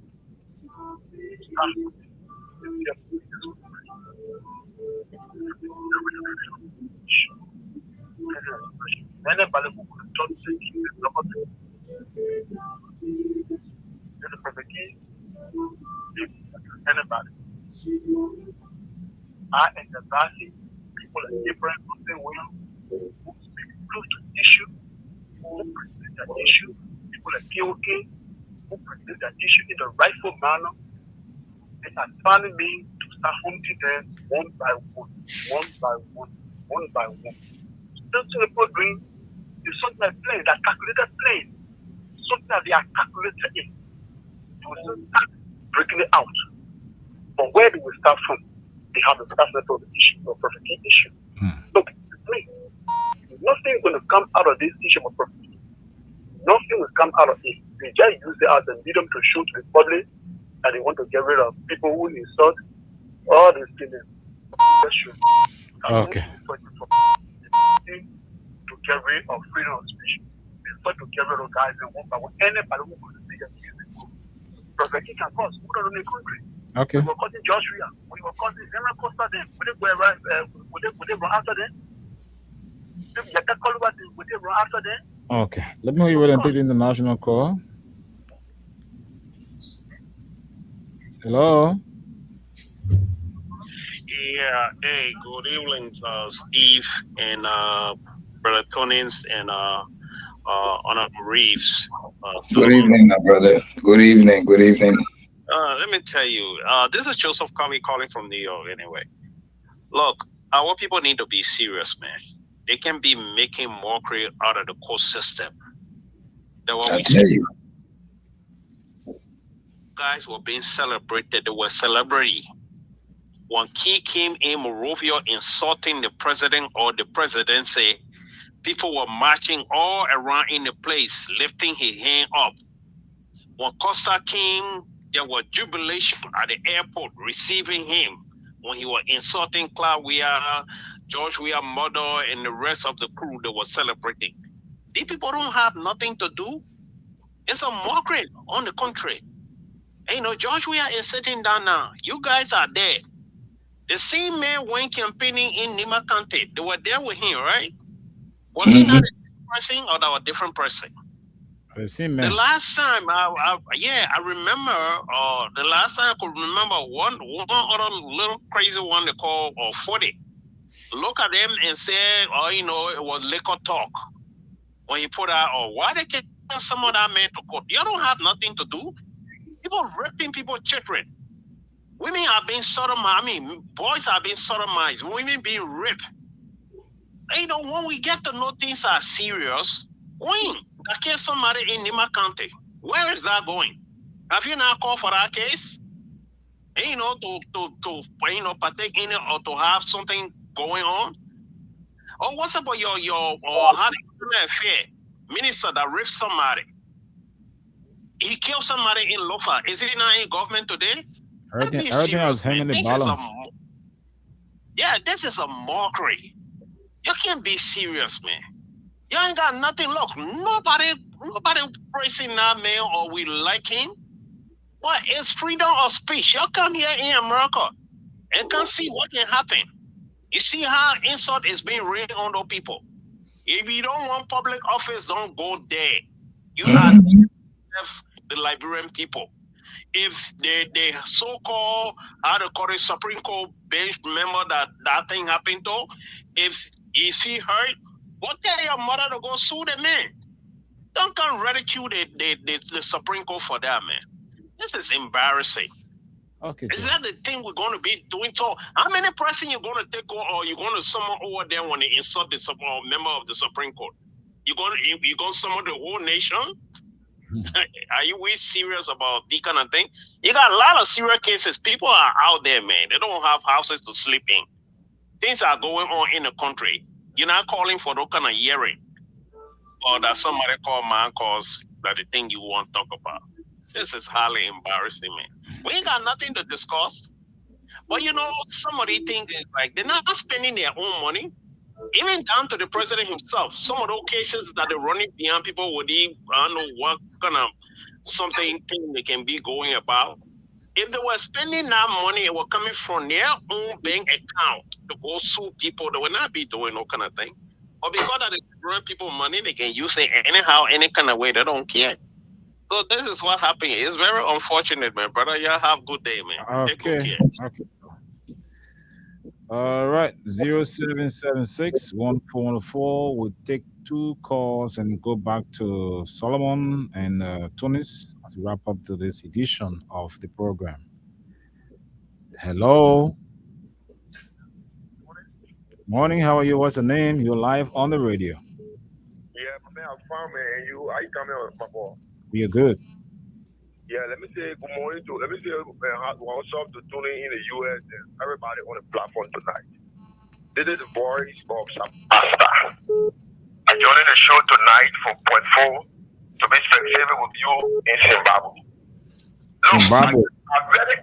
F: Anybody who could talk to you the perfect key, anybody. I and the Basi, people are different, nothing will, who speak close to the issue, who present that issue, people are KOK, who present that issue in the rightful manner. It has finally mean to start hunting them one by one, one by one, one by one. That's what people doing is something like playing, that calculated playing, something that they are calculated in. You will start breaking it out. But where do we start from? They have the start of the issue of prophecy issue. Look, me, nothing is going to come out of this issue of prophecy. Nothing will come out of it. They just use it as a medium to show to the public and they want to get rid of people who insult all these things.
B: Okay.
F: To get rid of freedom of speech. They start to get rid of guys and one by one. Anybody who could speak against the group. Prophecy can cause who don't know the country.
B: Okay.
F: We were causing Joshua. We were causing General Costa then. Would they run after them? Would they run after them?
B: Okay. Let me know you ready and take the international call. Hello?
G: Yeah, hey, good evening, Steve and Brother Tonins and Honorable Reeves.
A: Good evening, my brother. Good evening. Good evening.
G: Let me tell you, this is Joseph calling from New York. Anyway, look, our people need to be serious, man. They can be making mockery out of the court system. That what
A: I
G: we
A: tell
G: see.
A: you.
G: Guys were being celebrated. They were celebrity. When Key came in Monrovia insulting the president or the presidency, people were marching all around in the place, lifting his hand up. When Costa came, there was jubilation at the airport receiving him. When he was insulting Claudia, George Weah Mother, and the rest of the crew, they were celebrating. These people don't have nothing to do. It's a mockery on the country. And, George Weah is sitting down now. You guys are there. The same man went campaigning in Nima County. They were there with him, right? Was he not a different person or that was a different person?
B: The same man.
G: The last time, I remember, the last time I could remember one other little crazy one they call 40. Look at them and say, it was liquor talk. When you put out, why they can't some of that man to court? You don't have nothing to do. People raping people's children. Women are being sodomized. Boys are being sodomized. Women being raped. When we get to know things are serious, when I kill somebody in Nima County, where is that going? Have you not called for that case? To partake in it or to have something going on? Or what's about your how do you affair? Minister that raped somebody. He killed somebody in Lofa. Is he not in government today?
B: Everything was hanging the balance.
G: This is a mockery. You can't be serious, man. You ain't got nothing. Look, nobody praising that man or we like him. What is freedom of speech? You come here in America and can see what can happen. You see how insult is being rained on those people. If you don't want public office, don't go there. You have the Liberian people. If the so-called, Supreme Court bench member that thing happened to, if he heard, what tell your mother to go sue the man? Don't come ridicule the Supreme Court for that, man. This is embarrassing.
B: Okay.
G: Is that the thing we're going to be doing? So, how many person you're going to take over, or you're going to summon over there when they insult the member of the Supreme Court? You're going to summon the whole nation? Are you really serious about this kind of thing? You got a lot of serious cases. People are out there, man. They don't have houses to sleep in. Things are going on in the country. You're not calling for those kind of hearing, or that somebody call man cause that the thing you want to talk about. This is highly embarrassing, man. We ain't got nothing to discuss. But some of these things is like they're not spending their own money. Even down to the president himself. Some of those cases that they're running behind people with I don't know what kind of something they can be going about. If they were spending that money, it was coming from their own bank account to go sue people, they would not be doing no kind of thing. But because they run people money, they can use it anyhow, any kind of way. They don't care. So this is what happened. It's very unfortunate, man, brother. Y'all have a good day, man.
B: Okay. All right. 0776-1404. We'll take 2 calls and go back to Solomon and Tunis as we wrap up to this edition of the program. Hello. Morning. How are you? What's your name? You're live on the radio.
H: Yeah, my man, I'm fine, man. And you, how you coming on my call?
B: We are good.
H: Yeah, let me say good morning to, what's up to tuning in the U.S. and everybody on the platform tonight. This is the voice of Asta. I'm joining the show tonight from Point 4 to be specific with you in Zimbabwe.
B: Zimbabwe?
H: I'm ready.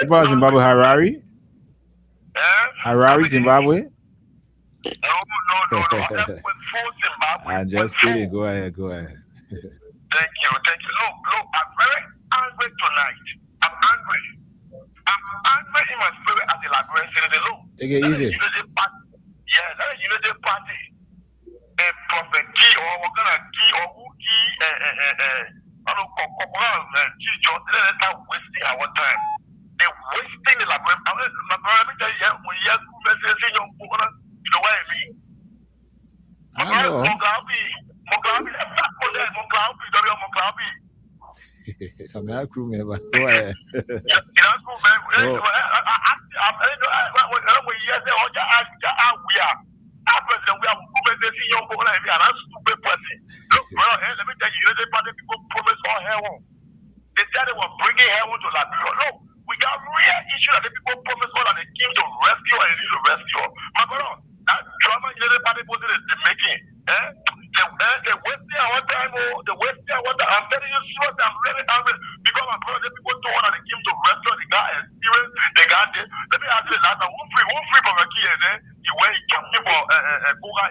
B: About Zimbabwe, Harare? Harare, Zimbabwe?
H: No. I'm at Point 4 Zimbabwe.
B: I'm just kidding. Go ahead.
H: Thank you. Look, I'm very angry tonight. I'm angry in my spirit as a Liberian citizen.
B: Take it easy.
H: That is Unity Party. A Prophet Key or we're gonna Key or who Key they're wasting our time. They're wasting the Liberian. Let me tell you, when you have messages, you know what I mean?
B: I'm not crew member. Go ahead.
H: They said they were bringing heaven to Liberia. No, we got real issue that the people promised all that they came to rescue and need to rescue. My brother, that drama you know the party was making. They wasting our time, they wasting our time. I'm telling you, seriously, I'm really angry because my brother, the people told that they came to rescue the guy experience, they got it. Let me ask you last time, who free from a key and then he went, he kept him for Kuga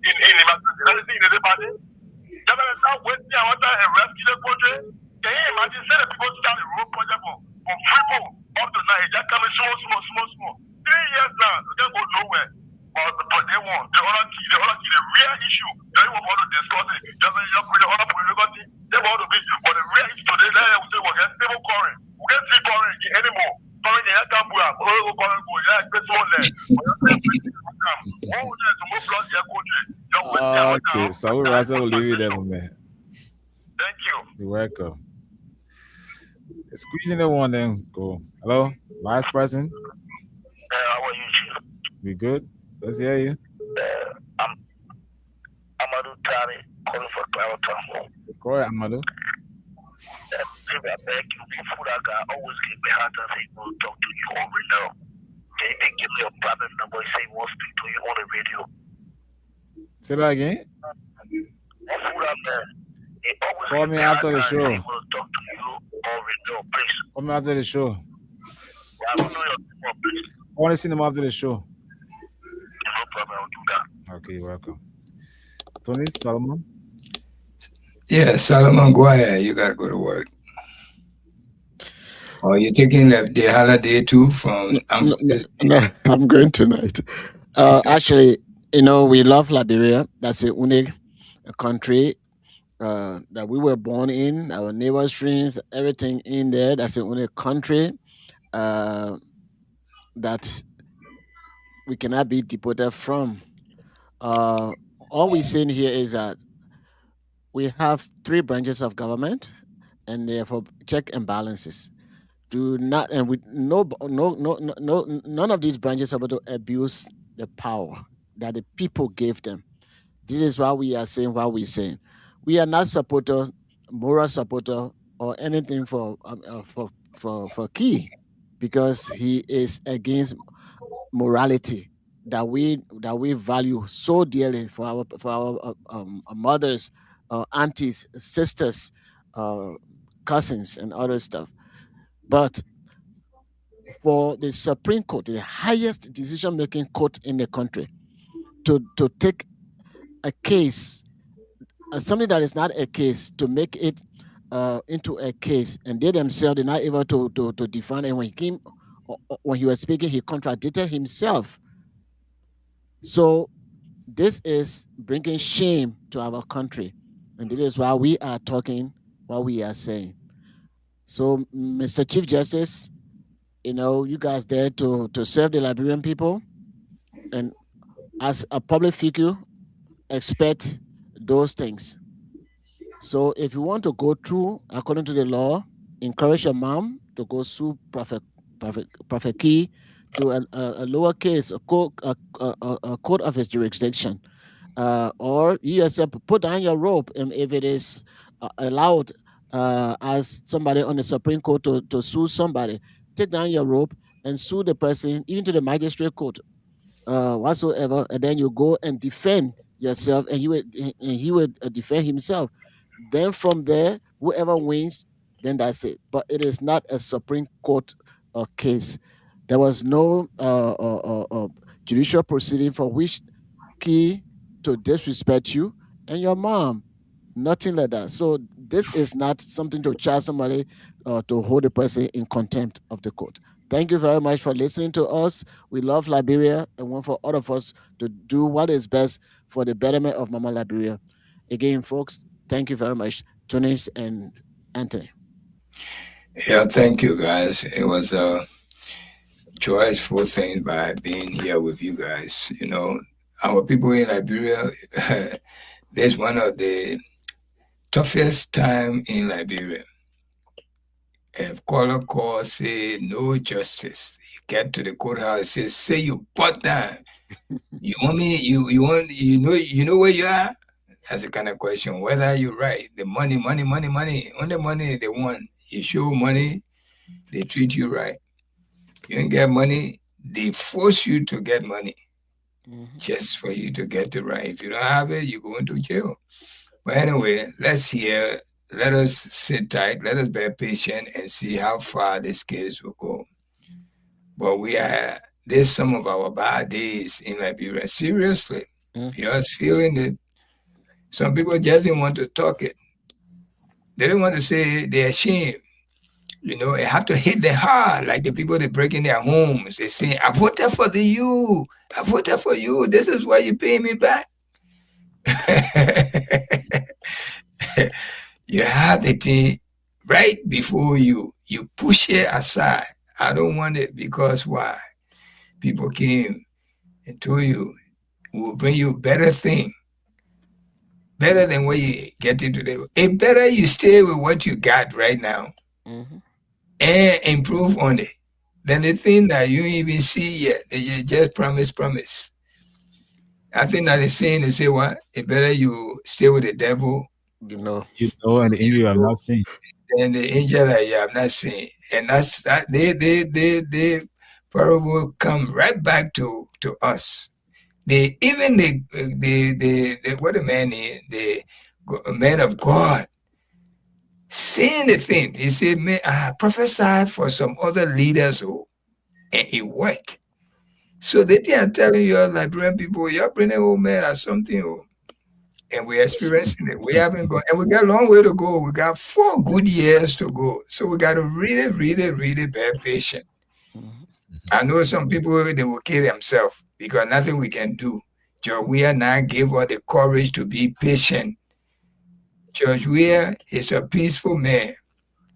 H: in the the party. They were not wasting our time and rescue the country. Can you imagine say the people start a road project from Freeport up to now, just coming small. 3 years now, they don't go nowhere. But they want the other key, the real issue. They don't want to discuss it. Just bring the other political thing. They want to be, but the real issue today, they say we get stable current. We can't see current anymore. Current, you can't go out. We go current, go. Yeah, get small there.
B: Okay, so we'll leave it there, man.
H: Thank you.
B: You're welcome. Squeezing the one then go. Hello, last person.
H: How are you, Chief?
B: We good? Let's hear you.
H: I'm Amadou Tari, calling for Clarendon.
B: Go ahead, Amadou.
H: I beg you, before that guy always give me hard and say he will talk to you over now. They didn't give me a private number, he say he wants to speak to you on the radio.
B: Say that again.
H: Before that man, he always
B: Call me after the show.
H: He will talk to you over now, please.
B: Call me after the show.
H: I don't know your number, please.
B: I want to see them after the show.
H: No problem, I'll do that.
B: Okay, you're welcome. Tony, Solomon.
A: Yeah, Solomon, go ahead. You gotta go to work. Oh, you're taking the holiday too from?
C: No, I'm going tonight. Actually, you know, we love Liberia. That's a unique country that we were born in. Our neighbor streams, everything in there. That's a unique country that we cannot be deported from. All we're saying here is that we have 3 branches of government, and therefore check and balances. Do not, and we none of these branches are able to abuse the power that the people gave them. This is why we are saying what we're saying. We are not supporter, moral supporter, or anything for Key, because he is against morality that we value so dearly for our mothers, aunties, sisters, cousins, and other stuff. But for the Supreme Court, the highest decision-making court in the country, to take a case, something that is not a case, to make it into a case, and they themselves are not able to define. And when he was speaking, he contradicted himself. So this is bringing shame to our country, and this is why we are talking what we are saying. So, Mr. Chief Justice, you know, you guys there to serve the Liberian people, and as a public figure, expect those things. So, if you want to go through according to the law, encourage your mom to go sue Prophet Key to a lower case, a court of his jurisdiction, or you yourself put down your rope, and if it is allowed as somebody on the Supreme Court to sue somebody, take down your rope and sue the person, even to the magistrate court, whatsoever, and then you go and defend yourself, and he would defend himself. Then from there, whoever wins, then that's it. But it is not a Supreme Court case. There was no judicial proceeding for which Key to disrespect you and your mom. Nothing like that. So this is not something to charge somebody to hold a person in contempt of the court. Thank you very much for listening to us. We love Liberia and want for all of us to do what is best for the betterment of Mama Liberia. Again, folks, thank you very much, Tunis and Anthony.
A: Yeah, thank you, guys. It was a joyful thing by being here with you guys. You know, our people in Liberia, there's one of the toughest time in Liberia. If caller call say no justice, you get to the courthouse, say you butt down. You want me? You know where you are? That's the kind of question. Whether you're right, the money. On the money they want. You show money, they treat you right. You don't get money, they force you to get money just for you to get the right. If you don't have it, you go into jail. But anyway, let us sit tight, let us be patient and see how far this case will go. But there's some of our bad days in Liberia. Seriously, you're feeling it. Some people just didn't want to talk it. They don't want to say they're ashamed. You know, they have to hit them hard, like the people that break in their homes. They say, I voted for you. I voted for you. This is why you pay me back. You have the thing right before you. You push it aside. I don't want it because why? People came and told you, we'll bring you better thing. Better than what you get into today. It better you stay with what you got right now and improve on it than the thing that you even see yet. That you just promise. I think that is saying they say what? It better you stay with the devil.
B: You know, and the angel you have not seen.
A: And the angel that you have not seen. And that's that they probably come right back to us. The man of God saying the thing. He said, man, I prophesied for some other leaders and it worked. So they are telling you Liberian people, you're bringing old man or something, and we're experiencing it. We haven't gone, and we got a long way to go. We got 4 good years to go. So we got to really be patient. I know some people, they will kill themselves because nothing we can do. George Weah now gave us the courage to be patient. George Weah is a peaceful man.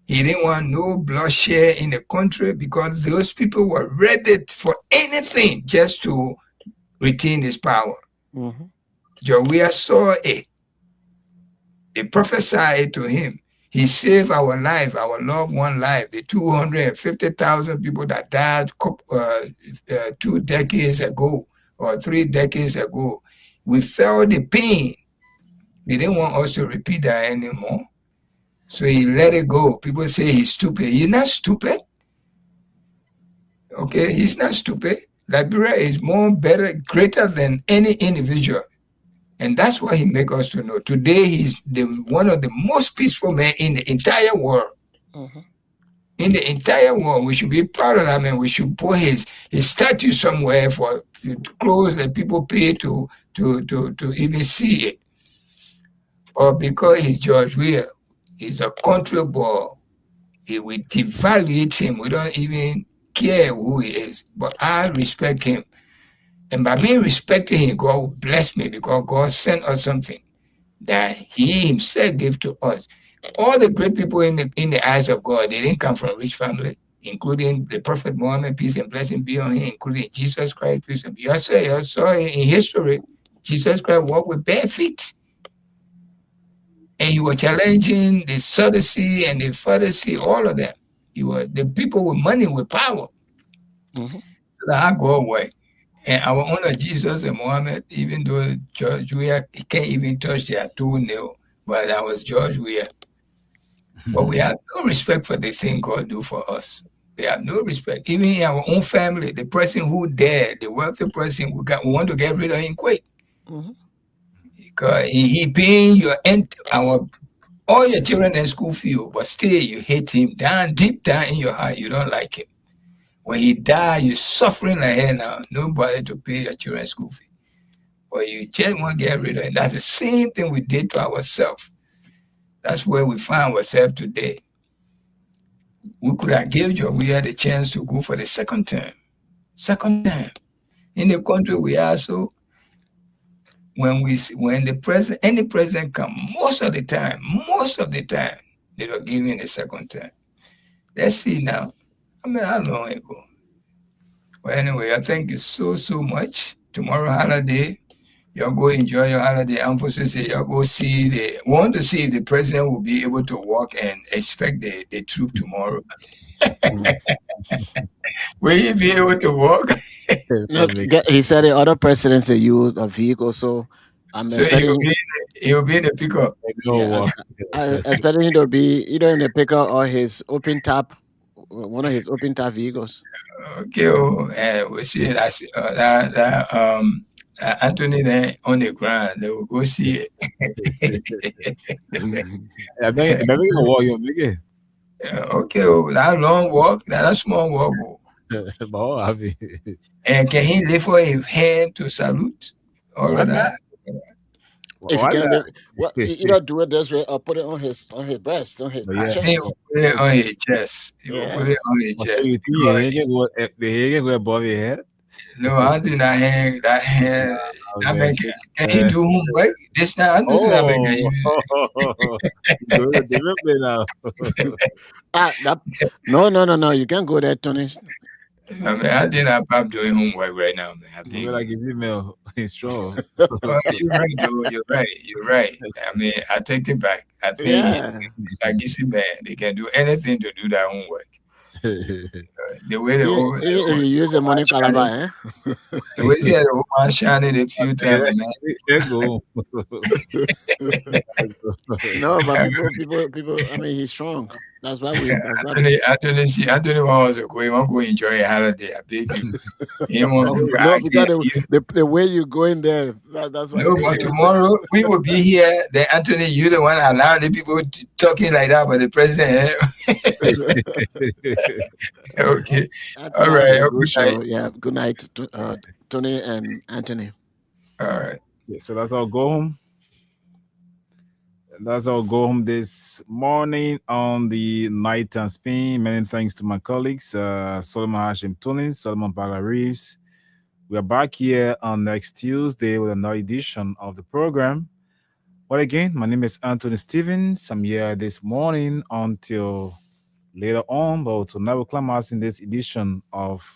A: He didn't want no bloodshed in the country because those people were ready for anything just to retain his power. George Weah saw it. They prophesied to him. He saved our life, our loved one life, the 250,000 people that died 2 decades ago or 3 decades ago. We felt the pain. He didn't want us to repeat that anymore. So he let it go. People say he's stupid. He's not stupid. Okay, he's not stupid. Liberia is greater than any individual. And that's what he make us to know. Today, he's one of the most peaceful men in the entire world. In the entire world, we should be proud of that man. We should put his statue somewhere for clothes that people pay to even see it. Or because he's George Weah, he's a country boy. We devaluate him. We don't even care who he is. But I respect him. And by me respecting him, God will bless me because God sent us something that he himself gave to us. All the great people in the eyes of God, they didn't come from rich family, including the Prophet Muhammad, peace and blessing be on him, including Jesus Christ, peace and be on him. You saw in history, Jesus Christ walked with bare feet. And he was challenging the Sadducee and the Pharisee, all of them. The people with money, with power. So that's how God worked. And our honor Jesus and Muhammad, even though George Weah, he can't even touch their toenail, but that was George Weah. But we have no respect for the thing God do for us. We have no respect. Even in our own family, the person who died, the wealthy person, we want to get rid of him quick. Because he paying all your children in school fee, but still you hate him deep down in your heart. You don't like him. When he died, you're suffering like hell now. Nobody to pay your children's school fee. But you just want to get rid of it. That's the same thing we did to ourselves. That's where we find ourselves today. We could have given George Weah the chance to go for the second term. In the country we are, so when any president come, most of the time, they don't give him the second term. Let's see now. I mean, how long ago? Well, anyway, I thank you so much. Tomorrow holiday, Y'all go enjoy your holiday. I'm supposed to say y'all go see want to see if the president will be able to walk and expect the troop tomorrow. Will he be able to walk?
C: No, he said the other presidents use a vehicle, so I'm
A: So
C: expecting.
A: he'll be in the pickup.
C: Yeah, I expecting him to be either in the pickup or his open top, one of his open top vehicles.
A: Okay, and we see that Anthony there on the ground. They will go see it. Okay, that long walk, that small walk. And can he lift for his hand to salute? All of that.
C: If you can, either do it this way or put it on his breast, on his chest.
A: He will put it on his chest. He will put it on his chest. No, I did not hang that hand. I mean, can he do homework? This now, I know that
C: No. You can't go there, Tony.
A: I mean, I did not pop doing homework right now, man. I think
B: like his email. He's strong.
A: You're right, though. You're right. I mean, I take it back. I think like this man, they can do anything to do that homework. The way they
C: you use the money calabar,
A: the way they over shining a few times, man.
C: No, but people. I mean, he's strong. That's why we.
A: Anthony wants to go. He want to go enjoy a holiday. I beg you.
C: No, because the way you go in there, that's why.
A: No, but tomorrow we will be here. Then Anthony, you the one allowing the people talking like that, but the president. Okay. All right.
C: Good night. Yeah. Good night, Tony and Anthony.
A: All right.
B: Yeah, so that's all go home. That's all go home this morning on the Night and Spin. Many thanks to my colleagues, Solomon Hashim Tunis, Solomon Baga Reeves. We are back here on next Tuesday with another edition of the program. Well, again, my name is Anthony Stevens. I'm here this morning until later on, but to never climax in this edition of